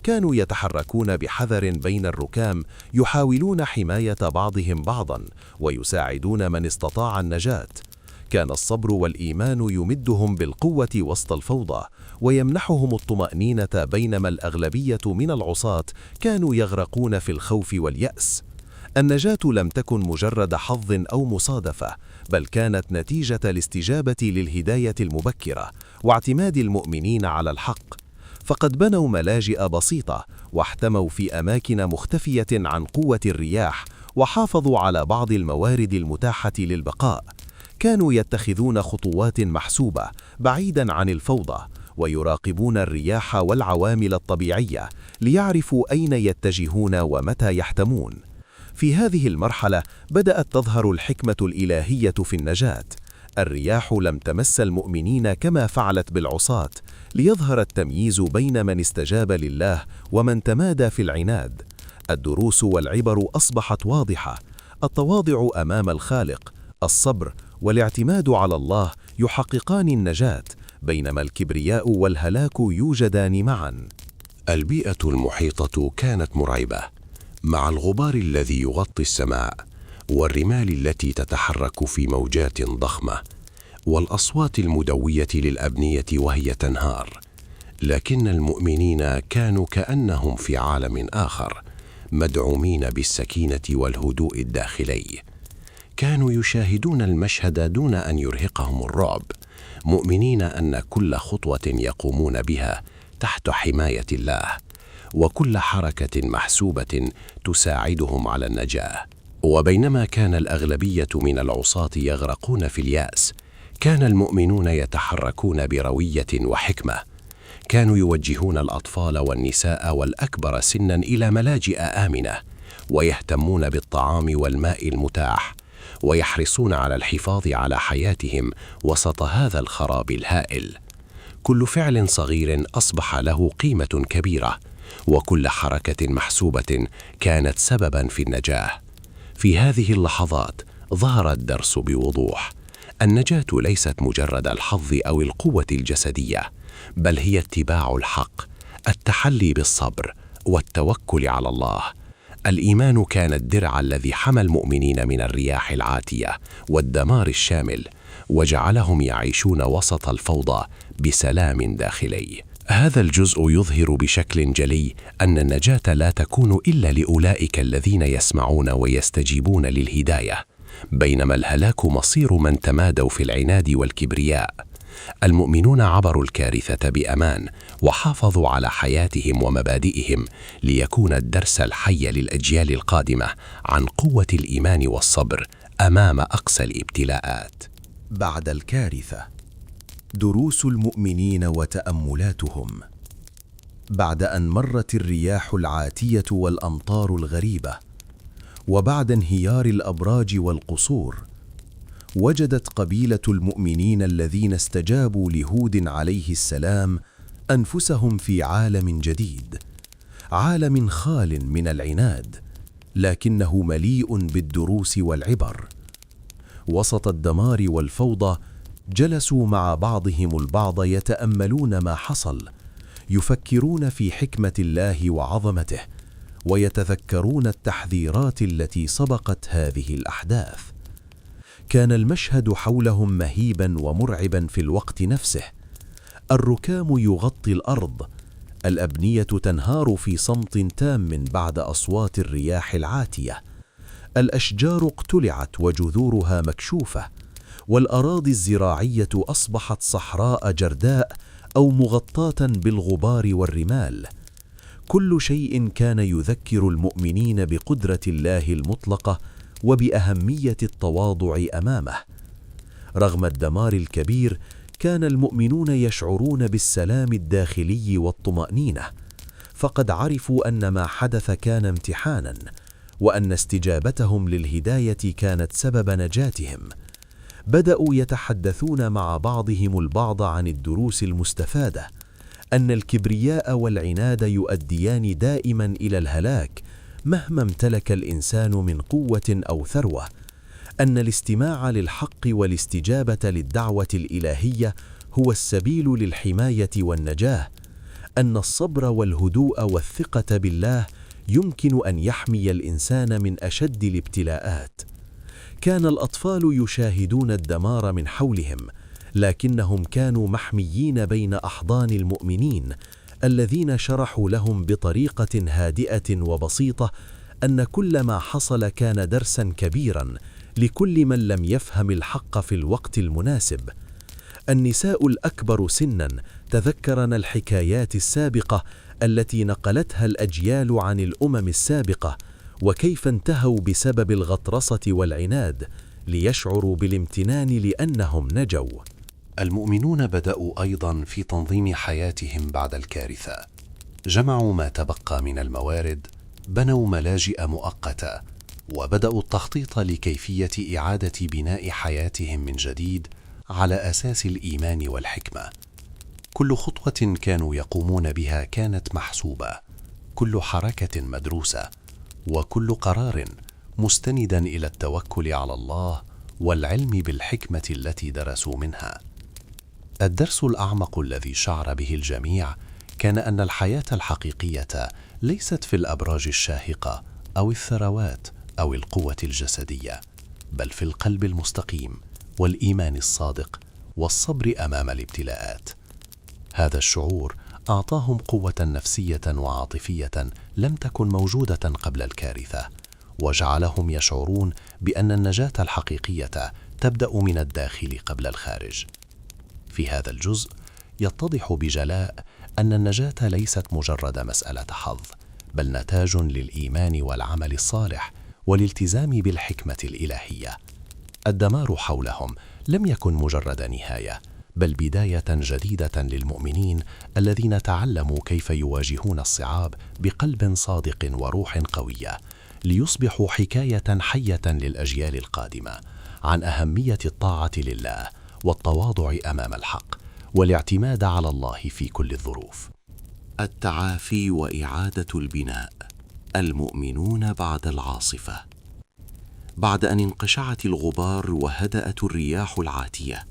كانوا يتحركون بحذر بين الركام، يحاولون حماية بعضهم بعضا ويساعدون من استطاع النجاة. كان الصبر والإيمان يمدهم بالقوة وسط الفوضى ويمنحهم الطمأنينة، بينما الأغلبية من العصاة كانوا يغرقون في الخوف واليأس. النجاة لم تكن مجرد حظ أو مصادفة، بل كانت نتيجة الاستجابة للهداية المبكرة واعتماد المؤمنين على الحق. فقد بنوا ملاجئ بسيطة واحتموا في أماكن مختفية عن قوة الرياح، وحافظوا على بعض الموارد المتاحة للبقاء. كانوا يتخذون خطوات محسوبة بعيداً عن الفوضى، ويراقبون الرياح والعوامل الطبيعية ليعرفوا أين يتجهون ومتى يحتمون. في هذه المرحلة بدأت تظهر الحكمة الإلهية في النجاة. الرياح لم تمس المؤمنين كما فعلت بالعصاة، ليظهر التمييز بين من استجاب لله ومن تمادى في العناد. الدروس والعبر أصبحت واضحة: التواضع أمام الخالق، الصبر والاعتماد على الله يحققان النجاة، بينما الكبرياء والهلاك يوجدان معا. البيئة المحيطة كانت مرعبة، مع الغبار الذي يغطي السماء، والرمال التي تتحرك في موجات ضخمة، والأصوات المدوية للأبنية وهي تنهار. لكن المؤمنين كانوا كأنهم في عالم آخر، مدعومين بالسكينة والهدوء الداخلي. كانوا يشاهدون المشهد دون أن يرهقهم الرعب، مؤمنين أن كل خطوة يقومون بها تحت حماية الله، وكل حركة محسوبة تساعدهم على النجاة. وبينما كان الأغلبية من العصاة يغرقون في اليأس، كان المؤمنون يتحركون بروية وحكمة. كانوا يوجهون الأطفال والنساء والأكبر سنا إلى ملاجئ آمنة، ويهتمون بالطعام والماء المتاح، ويحرصون على الحفاظ على حياتهم وسط هذا الخراب الهائل. كل فعل صغير أصبح له قيمة كبيرة، وكل حركة محسوبة كانت سببا في النجاة. في هذه اللحظات ظهر الدرس بوضوح: النجاة ليست مجرد الحظ أو القوة الجسدية، بل هي اتباع الحق، التحلي بالصبر والتوكل على الله. الإيمان كان الدرع الذي حمى المؤمنين من الرياح العاتية والدمار الشامل، وجعلهم يعيشون وسط الفوضى بسلام داخلي. هذا الجزء يظهر بشكل جلي أن النجاة لا تكون إلا لأولئك الذين يسمعون ويستجيبون للهداية، بينما الهلاك مصير من تمادوا في العناد والكبرياء. المؤمنون عبروا الكارثة بأمان، وحافظوا على حياتهم ومبادئهم، ليكون الدرس الحي للأجيال القادمة عن قوة الإيمان والصبر أمام أقصى الابتلاءات. بعد الكارثة، دروس المؤمنين وتأملاتهم. بعد أن مرت الرياح العاتية والأمطار الغريبة، وبعد انهيار الأبراج والقصور، وجدت قبيلة المؤمنين الذين استجابوا لهود عليه السلام أنفسهم في عالم جديد، عالم خال من العناد، لكنه مليء بالدروس والعبر. وسط الدمار والفوضى جلسوا مع بعضهم البعض يتأملون ما حصل، يفكرون في حكمة الله وعظمته، ويتذكرون التحذيرات التي سبقت هذه الأحداث. كان المشهد حولهم مهيبا ومرعبا في الوقت نفسه. الركام يغطي الأرض، الأبنية تنهار في صمت تام بعد أصوات الرياح العاتية، الأشجار اقتلعت وجذورها مكشوفة، والأراضي الزراعية أصبحت صحراء جرداء أو مغطاة بالغبار والرمال. كل شيء كان يذكر المؤمنين بقدرة الله المطلقة وبأهمية التواضع أمامه. رغم الدمار الكبير، كان المؤمنون يشعرون بالسلام الداخلي والطمأنينة. فقد عرفوا أن ما حدث كان امتحاناً، وأن استجابتهم للهداية كانت سبب نجاتهم. بدأوا يتحدثون مع بعضهم البعض عن الدروس المستفادة، أن الكبرياء والعناد يؤديان دائما إلى الهلاك مهما امتلك الإنسان من قوة أو ثروة، أن الاستماع للحق والاستجابة للدعوة الإلهية هو السبيل للحماية والنجاة، أن الصبر والهدوء والثقة بالله يمكن أن يحمي الإنسان من أشد الابتلاءات. كان الأطفال يشاهدون الدمار من حولهم، لكنهم كانوا محميين بين أحضان المؤمنين الذين شرحوا لهم بطريقة هادئة وبسيطة أن كل ما حصل كان درساً كبيراً لكل من لم يفهم الحق في الوقت المناسب. النساء الأكبر سناً تذكرن الحكايات السابقة التي نقلتها الأجيال عن الأمم السابقة، وكيف انتهوا بسبب الغطرسة والعناد، ليشعروا بالامتنان لأنهم نجوا. المؤمنون بدأوا أيضا في تنظيم حياتهم بعد الكارثة. جمعوا ما تبقى من الموارد، بنوا ملاجئ مؤقتة، وبدأوا التخطيط لكيفية إعادة بناء حياتهم من جديد على أساس الإيمان والحكمة. كل خطوة كانوا يقومون بها كانت محسوبة، كل حركة مدروسة، وكل قرار مستندا إلى التوكل على الله والعلم بالحكمة التي درسوا منها. الدرس الأعمق الذي شعر به الجميع كان أن الحياة الحقيقية ليست في الأبراج الشاهقة أو الثروات أو القوة الجسدية، بل في القلب المستقيم والإيمان الصادق والصبر أمام الابتلاءات. هذا الشعور أعطاهم قوة نفسية وعاطفية لم تكن موجودة قبل الكارثة، وجعلهم يشعرون بأن النجاة الحقيقية تبدأ من الداخل قبل الخارج. في هذا الجزء يتضح بجلاء أن النجاة ليست مجرد مسألة حظ، بل نتاج للإيمان والعمل الصالح والالتزام بالحكمة الإلهية. الدمار حولهم لم يكن مجرد نهاية، بل بداية جديدة للمؤمنين الذين تعلموا كيف يواجهون الصعاب بقلب صادق وروح قوية، ليصبحوا حكاية حية للأجيال القادمة عن أهمية الطاعة لله والتواضع أمام الحق والاعتماد على الله في كل الظروف. التعافي وإعادة البناء. المؤمنون بعد العاصفة. بعد أن انقشعت الغبار وهدأت الرياح العاتية،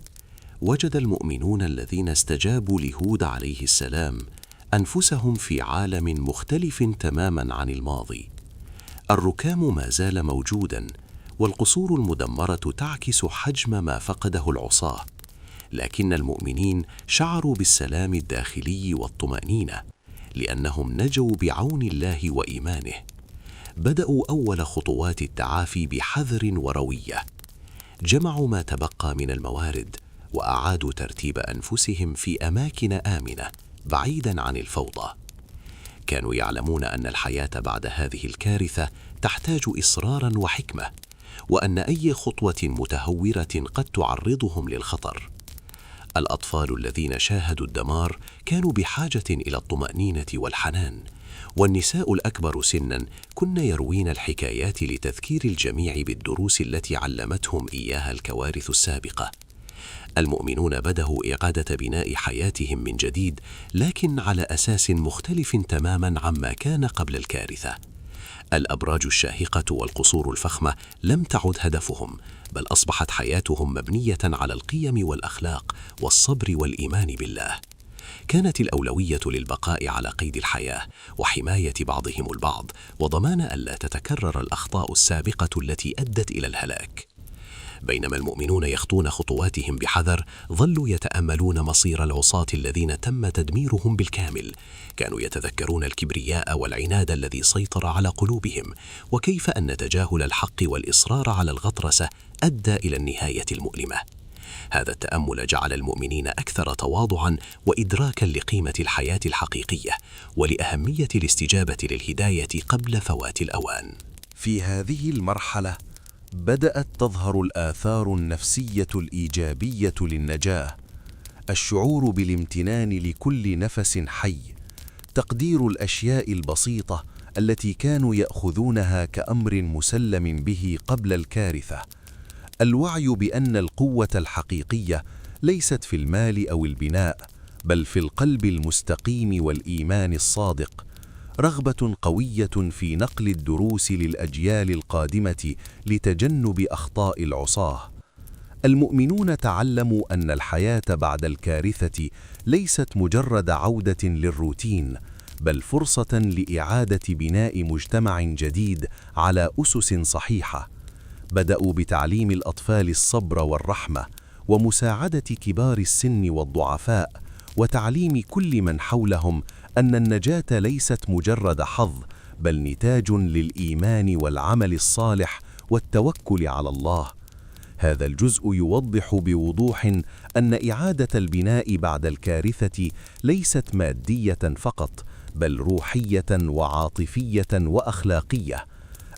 وجد المؤمنون الذين استجابوا لهود عليه السلام أنفسهم في عالم مختلف تماما عن الماضي. الركام ما زال موجودا، والقصور المدمرة تعكس حجم ما فقده العصاة، لكن المؤمنين شعروا بالسلام الداخلي والطمأنينة لأنهم نجوا بعون الله وإيمانه. بدأوا أول خطوات التعافي بحذر وروية، جمعوا ما تبقى من الموارد وأعادوا ترتيب أنفسهم في أماكن آمنة بعيدا عن الفوضى. كانوا يعلمون أن الحياة بعد هذه الكارثة تحتاج إصرارا وحكمة، وأن أي خطوة متهورة قد تعرضهم للخطر. الأطفال الذين شاهدوا الدمار كانوا بحاجة إلى الطمأنينة والحنان، والنساء الأكبر سنا كن يروين الحكايات لتذكير الجميع بالدروس التي علمتهم إياها الكوارث السابقة. المؤمنون بدأوا إعادة بناء حياتهم من جديد، لكن على أساس مختلف تماما عما كان قبل الكارثة. الأبراج الشاهقة والقصور الفخمة لم تعد هدفهم، بل أصبحت حياتهم مبنية على القيم والأخلاق والصبر والإيمان بالله. كانت الأولوية للبقاء على قيد الحياة وحماية بعضهم البعض، وضمان ألا تتكرر الأخطاء السابقة التي أدت إلى الهلاك. بينما المؤمنون يخطون خطواتهم بحذر، ظلوا يتأملون مصير العصاة الذين تم تدميرهم بالكامل. كانوا يتذكرون الكبرياء والعناد الذي سيطر على قلوبهم، وكيف أن تجاهل الحق والإصرار على الغطرسة أدى إلى النهاية المؤلمة. هذا التأمل جعل المؤمنين أكثر تواضعا وإدراكا لقيمة الحياة الحقيقية ولأهمية الاستجابة للهداية قبل فوات الأوان. في هذه المرحلة بدأت تظهر الآثار النفسية الإيجابية للنجاة، الشعور بالامتنان لكل نفس حي، تقدير الأشياء البسيطة التي كانوا يأخذونها كأمر مسلم به قبل الكارثة، الوعي بأن القوة الحقيقية ليست في المال أو البناء، بل في القلب المستقيم والإيمان الصادق، رغبة قوية في نقل الدروس للأجيال القادمة لتجنب أخطاء العصاة. المؤمنون تعلموا أن الحياة بعد الكارثة ليست مجرد عودة للروتين، بل فرصة لإعادة بناء مجتمع جديد على أسس صحيحة. بدأوا بتعليم الأطفال الصبر والرحمة، ومساعدة كبار السن والضعفاء، وتعليم كل من حولهم أن النجاة ليست مجرد حظ، بل نتاج للإيمان والعمل الصالح والتوكل على الله. هذا الجزء يوضح بوضوح أن إعادة البناء بعد الكارثة ليست مادية فقط، بل روحية وعاطفية وأخلاقية.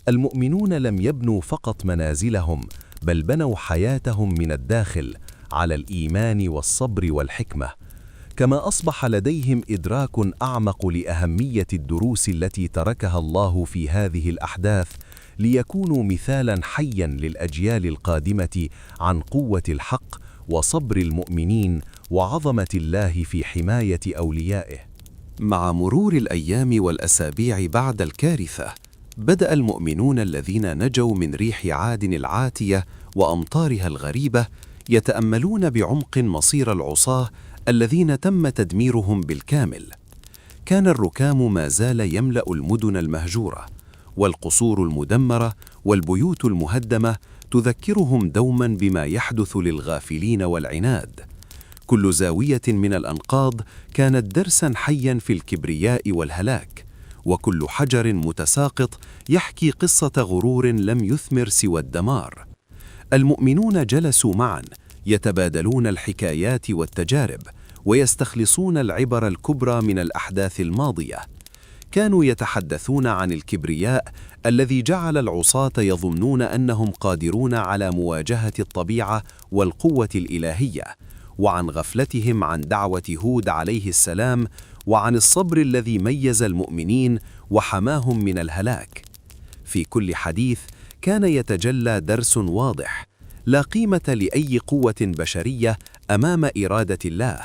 المؤمنون لم يبنوا فقط منازلهم، بل بنوا حياتهم من الداخل على الإيمان والصبر والحكمة. كما أصبح لديهم إدراك أعمق لأهمية الدروس التي تركها الله في هذه الأحداث، ليكونوا مثالاً حياً للأجيال القادمة عن قوة الحق وصبر المؤمنين وعظمة الله في حماية أوليائه. مع مرور الأيام والأسابيع بعد الكارثة، بدأ المؤمنون الذين نجوا من ريح عاد العاتية وأمطارها الغريبة يتأملون بعمق مصير العصاة الذين تم تدميرهم بالكامل. كان الركام ما زال يملأ المدن المهجورة، والقصور المدمرة والبيوت المهدمة تذكرهم دوما بما يحدث للغافلين والعناد. كل زاوية من الأنقاض كانت درسا حيا في الكبرياء والهلاك، وكل حجر متساقط يحكي قصة غرور لم يثمر سوى الدمار. المؤمنون جلسوا معا يتبادلون الحكايات والتجارب، ويستخلصون العبر الكبرى من الأحداث الماضية. كانوا يتحدثون عن الكبرياء الذي جعل العصاة يظنون أنهم قادرون على مواجهة الطبيعة والقوة الإلهية، وعن غفلتهم عن دعوة هود عليه السلام، وعن الصبر الذي ميز المؤمنين وحماهم من الهلاك. في كل حديث كان يتجلى درس واضح: لا قيمة لأي قوة بشرية أمام إرادة الله.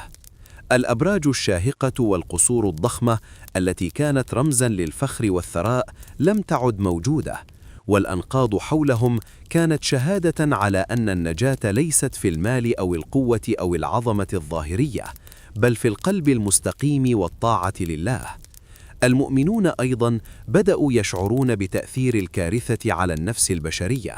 الأبراج الشاهقة والقصور الضخمة التي كانت رمزاً للفخر والثراء لم تعد موجودة، والأنقاض حولهم كانت شهادة على أن النجاة ليست في المال أو القوة أو العظمة الظاهرية، بل في القلب المستقيم والطاعة لله. المؤمنون أيضاً بدأوا يشعرون بتأثير الكارثة على النفس البشرية،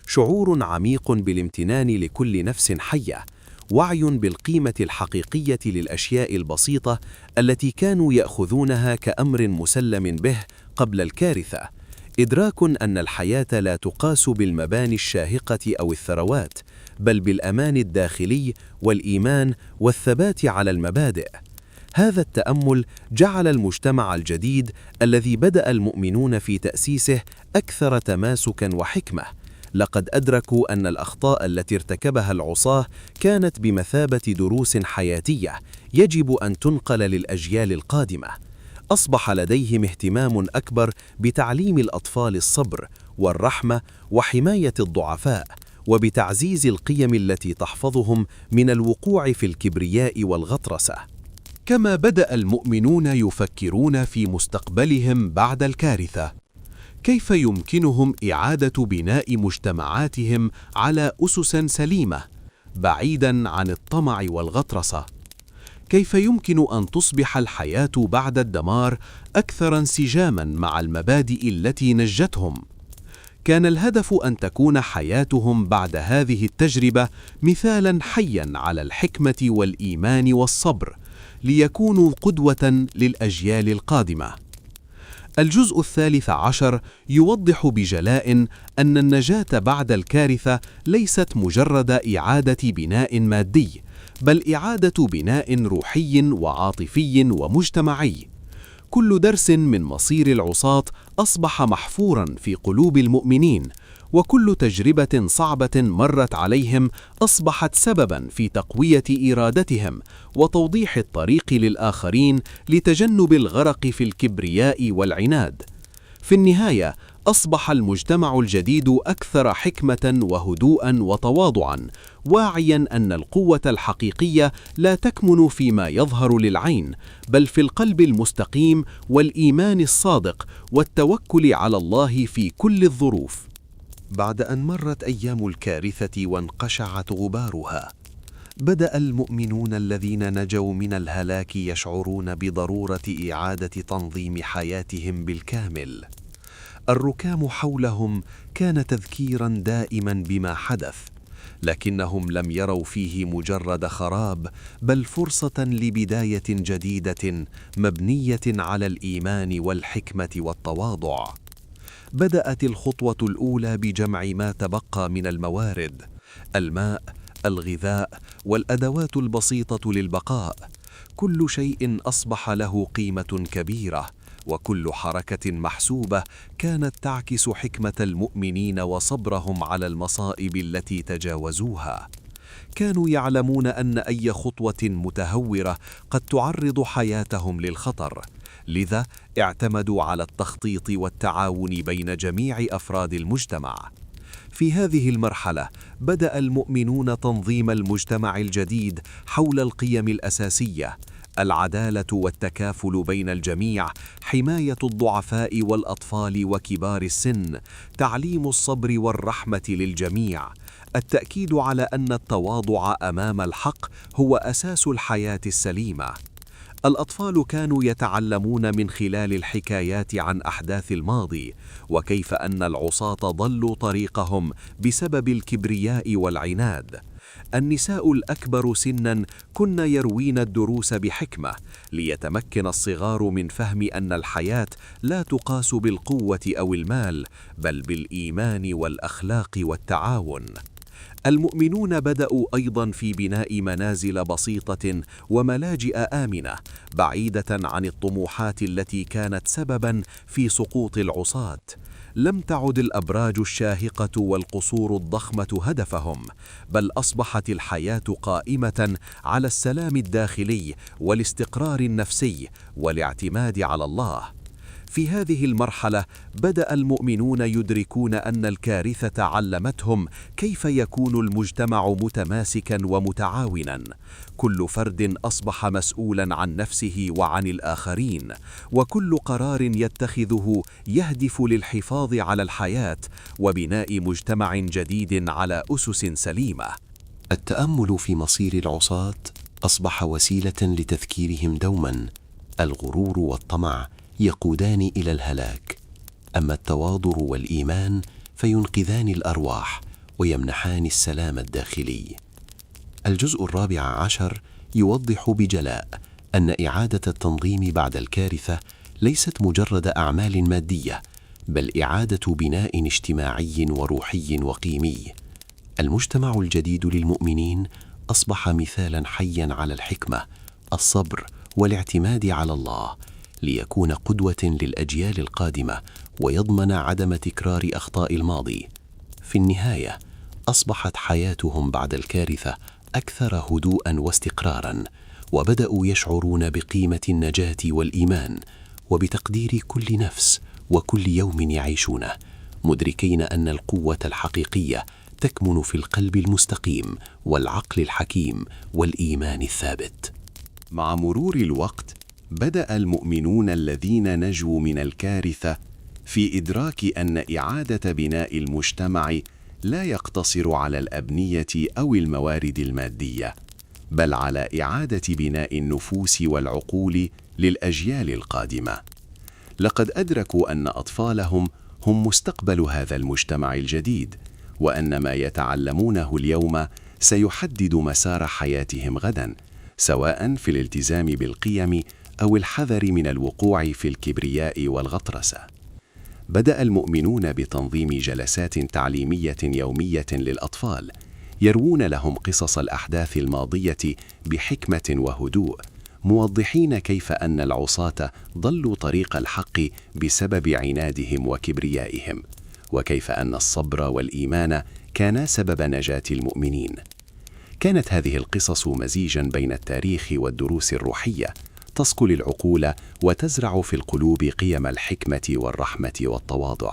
شعور عميق بالامتنان لكل نفس حية، وعي بالقيمة الحقيقية للأشياء البسيطة التي كانوا يأخذونها كأمر مسلم به قبل الكارثة، إدراك أن الحياة لا تقاس بالمباني الشاهقة أو الثروات، بل بالأمان الداخلي والإيمان والثبات على المبادئ. هذا التأمل جعل المجتمع الجديد الذي بدأ المؤمنون في تأسيسه أكثر تماسكاً وحكمة. لقد أدركوا أن الأخطاء التي ارتكبها العصاة كانت بمثابة دروس حياتية يجب أن تنقل للأجيال القادمة. أصبح لديهم اهتمام أكبر بتعليم الأطفال الصبر والرحمة وحماية الضعفاء، وبتعزيز القيم التي تحفظهم من الوقوع في الكبرياء والغطرسة. كما بدأ المؤمنون يفكرون في مستقبلهم بعد الكارثة، كيف يمكنهم إعادة بناء مجتمعاتهم على أسس سليمة بعيداً عن الطمع والغطرسة؟ كيف يمكن أن تصبح الحياة بعد الدمار أكثر انسجاماً مع المبادئ التي نجتهم؟ كان الهدف أن تكون حياتهم بعد هذه التجربة مثالاً حياً على الحكمة والإيمان والصبر، ليكونوا قدوة للأجيال القادمة. الجزء 13 يوضح بجلاء أن النجاة بعد الكارثة ليست مجرد إعادة بناء مادي، بل إعادة بناء روحي وعاطفي ومجتمعي. كل درس من مصير العصاة أصبح محفوراً في قلوب المؤمنين، وكل تجربة صعبة مرت عليهم أصبحت سبباً في تقوية إرادتهم وتوضيح الطريق للآخرين لتجنب الغرق في الكبرياء والعناد. في النهاية، أصبح المجتمع الجديد أكثر حكمة وهدوءا وتواضعا، واعيا أن القوة الحقيقية لا تكمن فيما يظهر للعين، بل في القلب المستقيم والإيمان الصادق والتوكل على الله في كل الظروف. بعد أن مرت أيام الكارثة وانقشعت غبارها، بدأ المؤمنون الذين نجوا من الهلاك يشعرون بضرورة إعادة تنظيم حياتهم بالكامل. الركام حولهم كان تذكيرا دائما بما حدث، لكنهم لم يروا فيه مجرد خراب، بل فرصة لبداية جديدة مبنية على الإيمان والحكمة والتواضع. بدأت الخطوة الأولى بجمع ما تبقى من الموارد: الماء، الغذاء، والأدوات البسيطة للبقاء. كل شيء أصبح له قيمة كبيرة، وكل حركة محسوبة كانت تعكس حكمة المؤمنين وصبرهم على المصائب التي تجاوزوها. كانوا يعلمون أن أي خطوة متهورة قد تعرض حياتهم للخطر، لذا اعتمدوا على التخطيط والتعاون بين جميع أفراد المجتمع. في هذه المرحلة بدأ المؤمنون تنظيم المجتمع الجديد حول القيم الأساسية: العدالة والتكافل بين الجميع، حماية الضعفاء والأطفال وكبار السن، تعليم الصبر والرحمة للجميع، التأكيد على أن التواضع أمام الحق هو أساس الحياة السليمة. الأطفال كانوا يتعلمون من خلال الحكايات عن أحداث الماضي، وكيف أن العصاة ضلوا طريقهم بسبب الكبرياء والعناد. النساء الأكبر سناً كن يروين الدروس بحكمة، ليتمكن الصغار من فهم أن الحياة لا تقاس بالقوة أو المال، بل بالإيمان والأخلاق والتعاون. المؤمنون بدأوا أيضاً في بناء منازل بسيطة وملاجئ آمنة، بعيدة عن الطموحات التي كانت سبباً في سقوط العصاة. لم تعد الأبراج الشاهقة والقصور الضخمة هدفهم، بل أصبحت الحياة قائمة على السلام الداخلي والاستقرار النفسي والاعتماد على الله. في هذه المرحلة بدأ المؤمنون يدركون أن الكارثة علمتهم كيف يكون المجتمع متماسكاً ومتعاوناً. كل فرد أصبح مسؤولاً عن نفسه وعن الآخرين، وكل قرار يتخذه يهدف للحفاظ على الحياة وبناء مجتمع جديد على أسس سليمة. التأمل في مصير العصاة أصبح وسيلة لتذكيرهم دوما: الغرور والطمع يقودان إلى الهلاك، أما التواضع والإيمان فينقذان الأرواح ويمنحان السلام الداخلي. الجزء 14 يوضح بجلاء أن إعادة التنظيم بعد الكارثة ليست مجرد أعمال مادية، بل إعادة بناء اجتماعي وروحي وقيمي. المجتمع الجديد للمؤمنين أصبح مثالاً حياً على الحكمة، الصبر والاعتماد على الله، ليكون قدوة للأجيال القادمة ويضمن عدم تكرار أخطاء الماضي. في النهاية، أصبحت حياتهم بعد الكارثة أكثر هدوءاً واستقراراً، وبدأوا يشعرون بقيمة النجاة والإيمان وبتقدير كل نفس وكل يوم يعيشونه، مدركين أن القوة الحقيقية تكمن في القلب المستقيم والعقل الحكيم والإيمان الثابت. مع مرور الوقت بدأ المؤمنون الذين نجوا من الكارثة في إدراك أن إعادة بناء المجتمع لا يقتصر على الأبنية أو الموارد المادية، بل على إعادة بناء النفوس والعقول للأجيال القادمة. لقد أدركوا أن أطفالهم هم مستقبل هذا المجتمع الجديد، وأن ما يتعلمونه اليوم سيحدد مسار حياتهم غداً، سواء في الالتزام بالقيم أو الحذر من الوقوع في الكبرياء والغطرسة. بدأ المؤمنون بتنظيم جلسات تعليمية يومية للأطفال، يروون لهم قصص الأحداث الماضية بحكمة وهدوء، موضحين كيف أن العصاة ضلوا طريق الحق بسبب عنادهم وكبريائهم، وكيف أن الصبر والإيمان كانا سبب نجاة المؤمنين. كانت هذه القصص مزيجا بين التاريخ والدروس الروحية، تصقل العقول وتزرع في القلوب قيم الحكمة والرحمة والتواضع.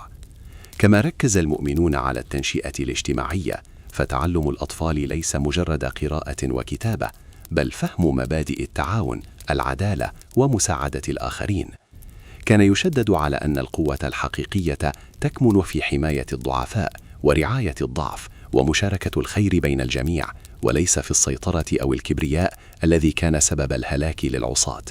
كما ركز المؤمنون على التنشئة الاجتماعية، فتعلم الأطفال ليس مجرد قراءة وكتابة، بل فهم مبادئ التعاون، العدالة ومساعدة الآخرين. كان يشدد على أن القوة الحقيقية تكمن في حماية الضعفاء ورعاية الضعف ومشاركة الخير بين الجميع، وليس في السيطرة أو الكبرياء الذي كان سبب الهلاك للعصاة.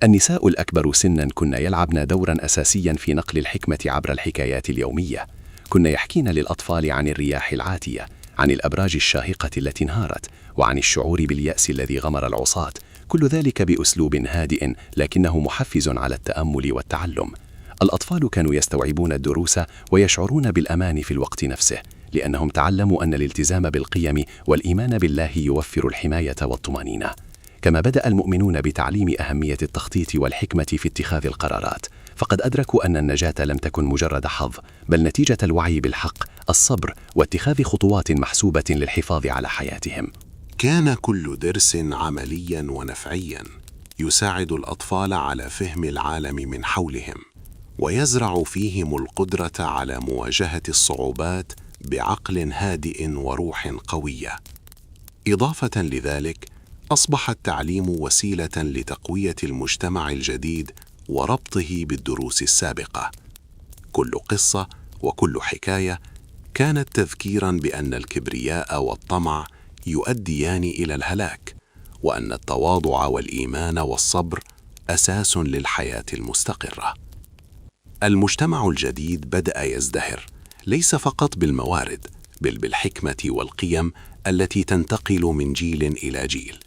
النساء الأكبر سناً كن يلعبن دوراً أساسياً في نقل الحكمة عبر الحكايات اليومية. كن يحكين للأطفال عن الرياح العاتية، عن الأبراج الشاهقة التي انهارت، وعن الشعور باليأس الذي غمر العصاة، كل ذلك بأسلوب هادئ لكنه محفز على التأمل والتعلم. الأطفال كانوا يستوعبون الدروس ويشعرون بالأمان في الوقت نفسه، لأنهم تعلموا أن الالتزام بالقيم والإيمان بالله يوفر الحماية والطمأنينة. كما بدأ المؤمنون بتعليم أهمية التخطيط والحكمة في اتخاذ القرارات، فقد أدركوا أن النجاة لم تكن مجرد حظ، بل نتيجة الوعي بالحق، الصبر، واتخاذ خطوات محسوبة للحفاظ على حياتهم. كان كل درس عملياً ونفعياً، يساعد الأطفال على فهم العالم من حولهم، ويزرع فيهم القدرة على مواجهة الصعوبات بعقل هادئ وروح قوية. إضافة لذلك، أصبح التعليم وسيلة لتقوية المجتمع الجديد وربطه بالدروس السابقة. كل قصة وكل حكاية كانت تذكيراً بأن الكبرياء والطمع يؤديان إلى الهلاك، وأن التواضع والإيمان والصبر أساس للحياة المستقرة. المجتمع الجديد بدأ يزدهر، ليس فقط بالموارد، بل بالحكمة والقيم التي تنتقل من جيل إلى جيل،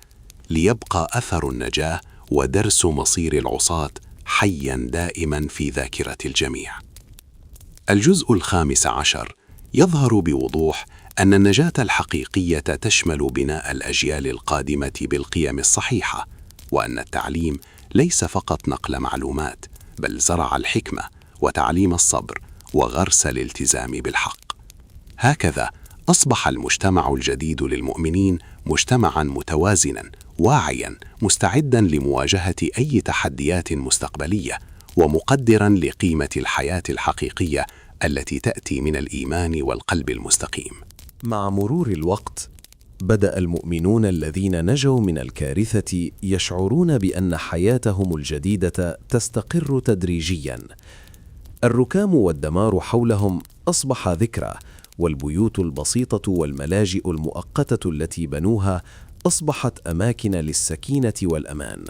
ليبقى أثر النجاة ودرس مصير العصاة حياً دائماً في ذاكرة الجميع. الجزء 15 يظهر بوضوح أن النجاة الحقيقية تشمل بناء الأجيال القادمة بالقيم الصحيحة، وأن التعليم ليس فقط نقل معلومات، بل زرع الحكمة وتعليم الصبر وغرس الالتزام بالحق. هكذا أصبح المجتمع الجديد للمؤمنين مجتمعاً متوازناً، واعياً، مستعداً لمواجهة أي تحديات مستقبلية، ومقدراً لقيمة الحياة الحقيقية التي تأتي من الإيمان والقلب المستقيم. مع مرور الوقت، بدأ المؤمنون الذين نجوا من الكارثة يشعرون بأن حياتهم الجديدة تستقر تدريجياً. الركام والدمار حولهم أصبح ذكرى، والبيوت البسيطة والملاجئ المؤقتة التي بنوها أصبحت أماكن للسكينة والأمان.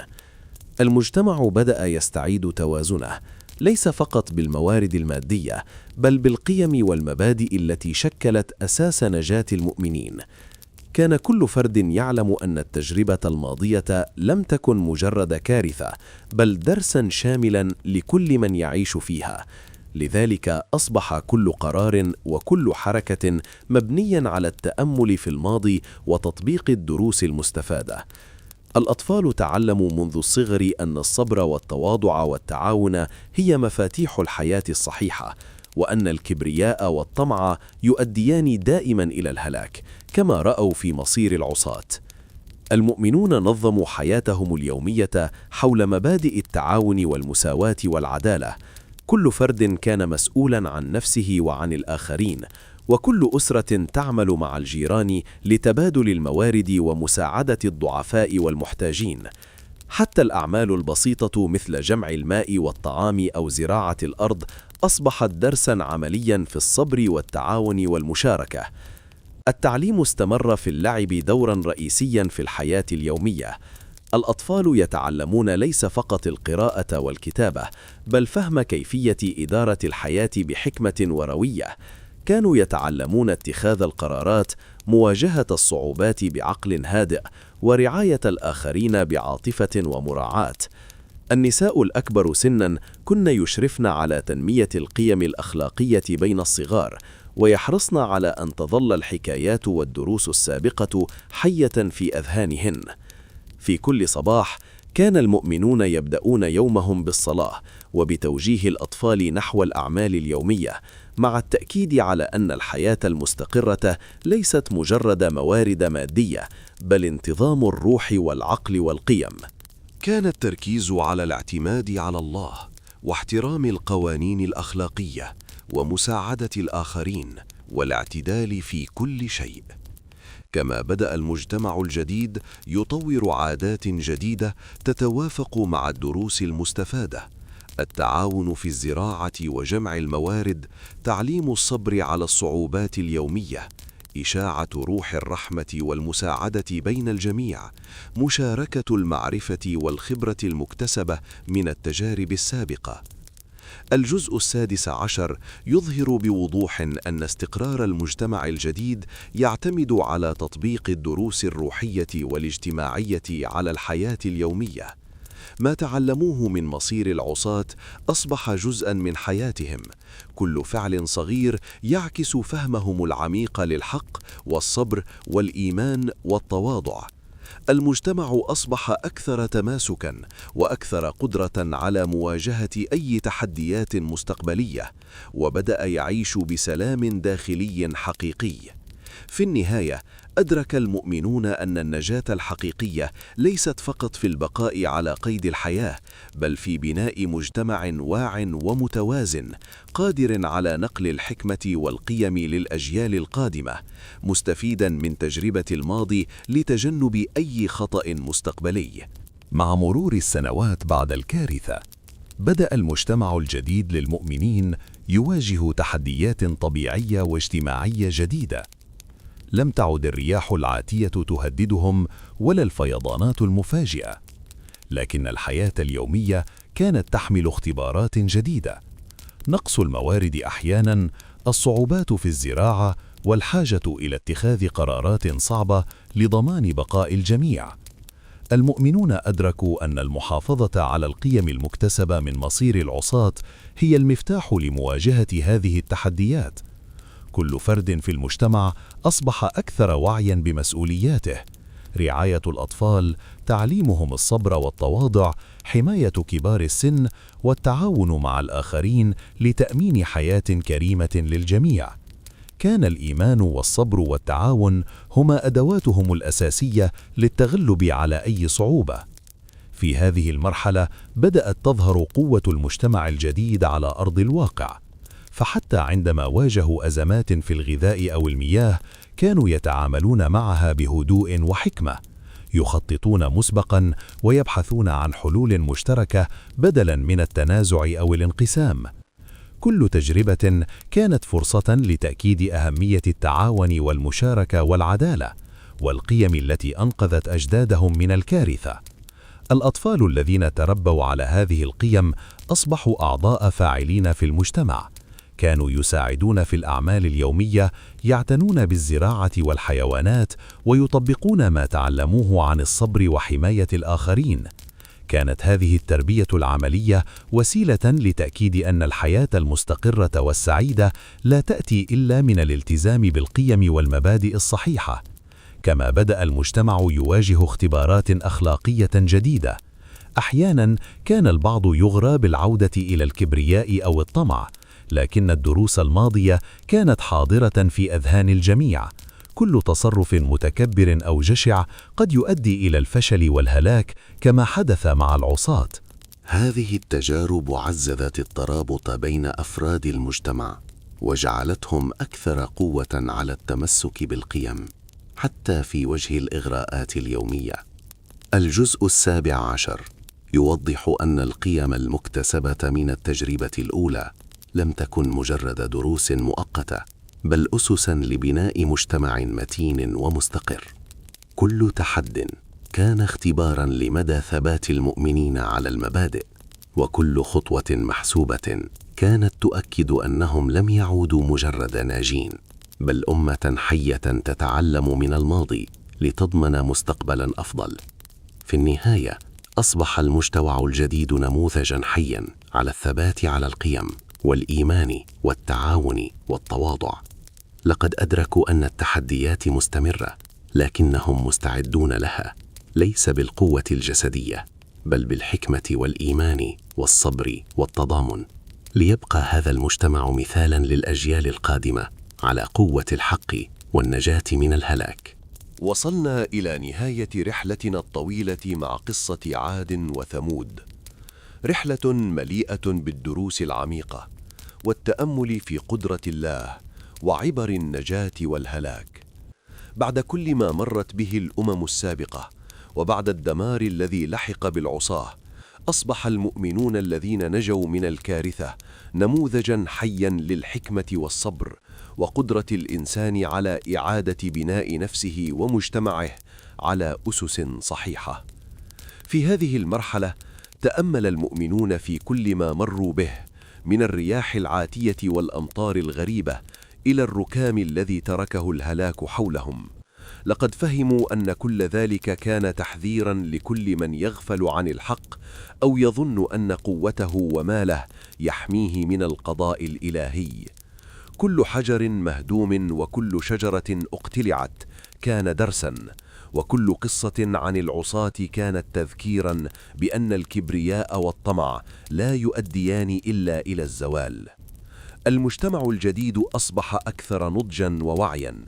المجتمع بدأ يستعيد توازنه، ليس فقط بالموارد المادية، بل بالقيم والمبادئ التي شكلت أساس نجاة المؤمنين. كان كل فرد يعلم أن التجربة الماضية لم تكن مجرد كارثة، بل درساً شاملاً لكل من يعيش فيها. لذلك أصبح كل قرار وكل حركة مبنياً على التأمل في الماضي وتطبيق الدروس المستفادة. الأطفال تعلموا منذ الصغر أن الصبر والتواضع والتعاون هي مفاتيح الحياة الصحيحة، وأن الكبرياء والطمع يؤديان دائما إلى الهلاك، كما رأوا في مصير العصاة. المؤمنون نظموا حياتهم اليومية حول مبادئ التعاون والمساواة والعدالة. كل فرد كان مسؤولا عن نفسه وعن الآخرين، وكل أسرة تعمل مع الجيران لتبادل الموارد ومساعدة الضعفاء والمحتاجين. حتى الأعمال البسيطة مثل جمع الماء والطعام أو زراعة الأرض أصبحت درساً عملياً في الصبر والتعاون والمشاركة. التعليم استمر في اللعب دوراً رئيسياً في الحياة اليومية. الأطفال يتعلمون ليس فقط القراءة والكتابة، بل فهم كيفية إدارة الحياة بحكمة وروية. كانوا يتعلمون اتخاذ القرارات، مواجهة الصعوبات بعقل هادئ، ورعاية الآخرين بعاطفة ومراعاة. النساء الأكبر سناً كن يشرفن على تنمية القيم الأخلاقية بين الصغار، ويحرصن على أن تظل الحكايات والدروس السابقة حية في أذهانهن. في كل صباح كان المؤمنون يبدأون يومهم بالصلاة وبتوجيه الأطفال نحو الأعمال اليومية، مع التأكيد على أن الحياة المستقرة ليست مجرد موارد مادية، بل انتظام الروح والعقل والقيم. كان التركيز على الاعتماد على الله واحترام القوانين الأخلاقية ومساعدة الآخرين والاعتدال في كل شيء. كما بدأ المجتمع الجديد يطور عادات جديدة تتوافق مع الدروس المستفادة: التعاون في الزراعة وجمع الموارد، تعليم الصبر على الصعوبات اليومية، إشاعة روح الرحمة والمساعدة بين الجميع، مشاركة المعرفة والخبرة المكتسبة من التجارب السابقة. الجزء 16 يظهر بوضوح أن استقرار المجتمع الجديد يعتمد على تطبيق الدروس الروحية والاجتماعية على الحياة اليومية. ما تعلموه من مصير العصاة أصبح جزءاً من حياتهم، كل فعل صغير يعكس فهمهم العميق للحق والصبر والإيمان والتواضع. المجتمع أصبح أكثر تماسكاً وأكثر قدرة على مواجهة أي تحديات مستقبلية، وبدأ يعيش بسلام داخلي حقيقي. في النهاية، أدرك المؤمنون أن النجاة الحقيقية ليست فقط في البقاء على قيد الحياة، بل في بناء مجتمع واع ومتوازن، قادر على نقل الحكمة والقيم للأجيال القادمة، مستفيداً من تجربة الماضي لتجنب أي خطأ مستقبلي. مع مرور السنوات بعد الكارثة، بدأ المجتمع الجديد للمؤمنين يواجه تحديات طبيعية واجتماعية جديدة. لم تعد الرياح العاتية تهددهم ولا الفيضانات المفاجئة، لكن الحياة اليومية كانت تحمل اختبارات جديدة: نقص الموارد أحياناً، الصعوبات في الزراعة، والحاجة إلى اتخاذ قرارات صعبة لضمان بقاء الجميع. المؤمنون أدركوا أن المحافظة على القيم المكتسبة من مصير العصاة هي المفتاح لمواجهة هذه التحديات. كل فرد في المجتمع أصبح أكثر وعياً بمسؤولياته: رعاية الأطفال، تعليمهم الصبر والتواضع، حماية كبار السن، والتعاون مع الآخرين لتأمين حياة كريمة للجميع. كان الإيمان والصبر والتعاون هما أدواتهم الأساسية للتغلب على أي صعوبة. في هذه المرحلة بدأت تظهر قوة المجتمع الجديد على أرض الواقع، فحتى عندما واجهوا أزمات في الغذاء أو المياه كانوا يتعاملون معها بهدوء وحكمة، يخططون مسبقاً ويبحثون عن حلول مشتركة بدلاً من التنازع أو الانقسام. كل تجربة كانت فرصة لتأكيد أهمية التعاون والمشاركة والعدالة، والقيم التي أنقذت أجدادهم من الكارثة. الأطفال الذين تربوا على هذه القيم أصبحوا أعضاء فاعلين في المجتمع، كانوا يساعدون في الأعمال اليومية، يعتنون بالزراعة والحيوانات، ويطبقون ما تعلموه عن الصبر وحماية الآخرين. كانت هذه التربية العملية وسيلة لتأكيد أن الحياة المستقرة والسعيدة لا تأتي إلا من الالتزام بالقيم والمبادئ الصحيحة. كما بدأ المجتمع يواجه اختبارات أخلاقية جديدة. أحياناً كان البعض يغرى بالعودة إلى الكبرياء أو الطمع، لكن الدروس الماضية كانت حاضرة في أذهان الجميع. كل تصرف متكبر أو جشع قد يؤدي إلى الفشل والهلاك، كما حدث مع العصاة. هذه التجارب عززت الترابط بين أفراد المجتمع وجعلتهم أكثر قوة على التمسك بالقيم حتى في وجه الإغراءات اليومية. الجزء 17 يوضح أن القيم المكتسبة من التجربة الأولى لم تكن مجرد دروس مؤقتة، بل أسساً لبناء مجتمع متين ومستقر. كل تحد كان اختباراً لمدى ثبات المؤمنين على المبادئ، وكل خطوة محسوبة كانت تؤكد أنهم لم يعودوا مجرد ناجين، بل أمة حية تتعلم من الماضي لتضمن مستقبلاً أفضل. في النهاية، أصبح المجتمع الجديد نموذجاً حياً على الثبات على القيم والإيمان والتعاون والتواضع. لقد أدركوا أن التحديات مستمرة، لكنهم مستعدون لها، ليس بالقوة الجسدية، بل بالحكمة والإيمان والصبر والتضامن. ليبقى هذا المجتمع مثالاً للأجيال القادمة على قوة الحق والنجاة من الهلاك. وصلنا إلى نهاية رحلتنا الطويلة مع قصة عاد وثمود، رحلة مليئة بالدروس العميقة والتأمل في قدرة الله وعبر النجاة والهلاك. بعد كل ما مرت به الأمم السابقة وبعد الدمار الذي لحق بالعصاة، أصبح المؤمنون الذين نجوا من الكارثة نموذجاً حياً للحكمة والصبر وقدرة الإنسان على إعادة بناء نفسه ومجتمعه على أسس صحيحة. في هذه المرحلة تأمل المؤمنون في كل ما مروا به، من الرياح العاتية والأمطار الغريبة إلى الركام الذي تركه الهلاك حولهم. لقد فهموا أن كل ذلك كان تحذيراً لكل من يغفل عن الحق أو يظن أن قوته وماله يحميه من القضاء الإلهي. كل حجر مهدوم وكل شجرة اقتلعت كان درساً، وكل قصة عن العصاة كانت تذكيراً بأن الكبرياء والطمع لا يؤديان إلا إلى الزوال. المجتمع الجديد أصبح أكثر نضجاً ووعياً.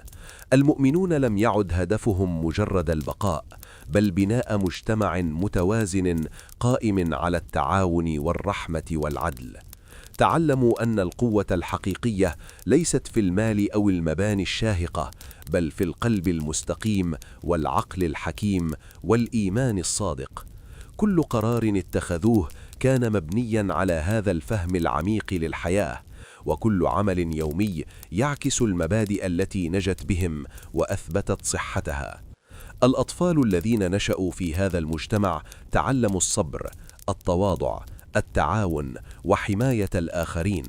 المؤمنون لم يعد هدفهم مجرد البقاء، بل بناء مجتمع متوازن قائم على التعاون والرحمة والعدل. تعلموا أن القوة الحقيقية ليست في المال أو المباني الشاهقة، بل في القلب المستقيم والعقل الحكيم والإيمان الصادق. كل قرار اتخذوه كان مبنياً على هذا الفهم العميق للحياة، وكل عمل يومي يعكس المبادئ التي نجت بهم وأثبتت صحتها. الأطفال الذين نشأوا في هذا المجتمع تعلموا الصبر، التواضع، التعاون وحماية الآخرين.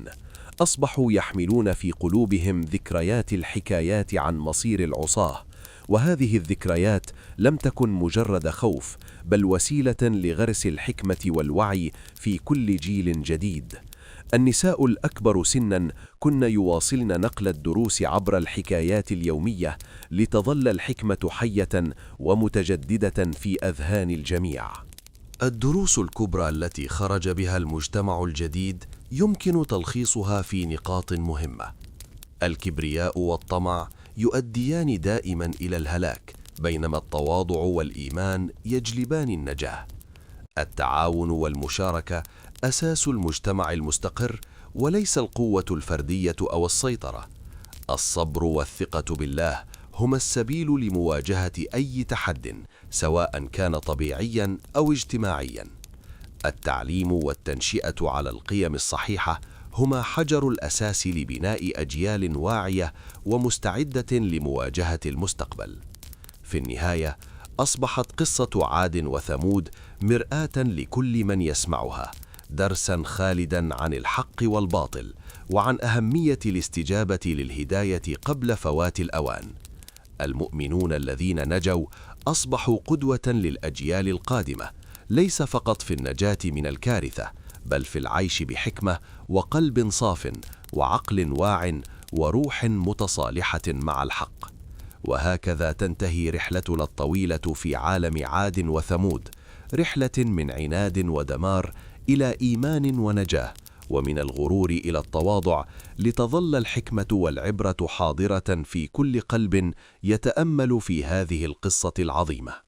أصبحوا يحملون في قلوبهم ذكريات الحكايات عن مصير العصاة، وهذه الذكريات لم تكن مجرد خوف، بل وسيلة لغرس الحكمة والوعي في كل جيل جديد. النساء الأكبر سناً كن يواصلن نقل الدروس عبر الحكايات اليومية لتظل الحكمة حية ومتجددة في أذهان الجميع. الدروس الكبرى التي خرج بها المجتمع الجديد يمكن تلخيصها في نقاط مهمة. الكبرياء والطمع يؤديان دائما إلى الهلاك، بينما التواضع والإيمان يجلبان النجاة. التعاون والمشاركة أساس المجتمع المستقر، وليس القوة الفردية أو السيطرة. الصبر والثقة بالله هما السبيل لمواجهة أي تحد، سواء كان طبيعياً أو اجتماعياً. التعليم والتنشئة على القيم الصحيحة هما حجر الأساس لبناء أجيال واعية ومستعدة لمواجهة المستقبل. في النهاية، أصبحت قصة عاد وثمود مرآة لكل من يسمعها، درساً خالداً عن الحق والباطل، وعن أهمية الاستجابة للهداية قبل فوات الأوان. المؤمنون الذين نجوا أصبحوا قدوة للأجيال القادمة، ليس فقط في النجاة من الكارثة، بل في العيش بحكمة وقلب صاف وعقل واع وروح متصالحة مع الحق. وهكذا تنتهي رحلتنا الطويلة في عالم عاد وثمود، رحلة من عناد ودمار إلى إيمان ونجاة، ومن الغرور إلى التواضع، لتظل الحكمة والعبرة حاضرة في كل قلب يتأمل في هذه القصة العظيمة.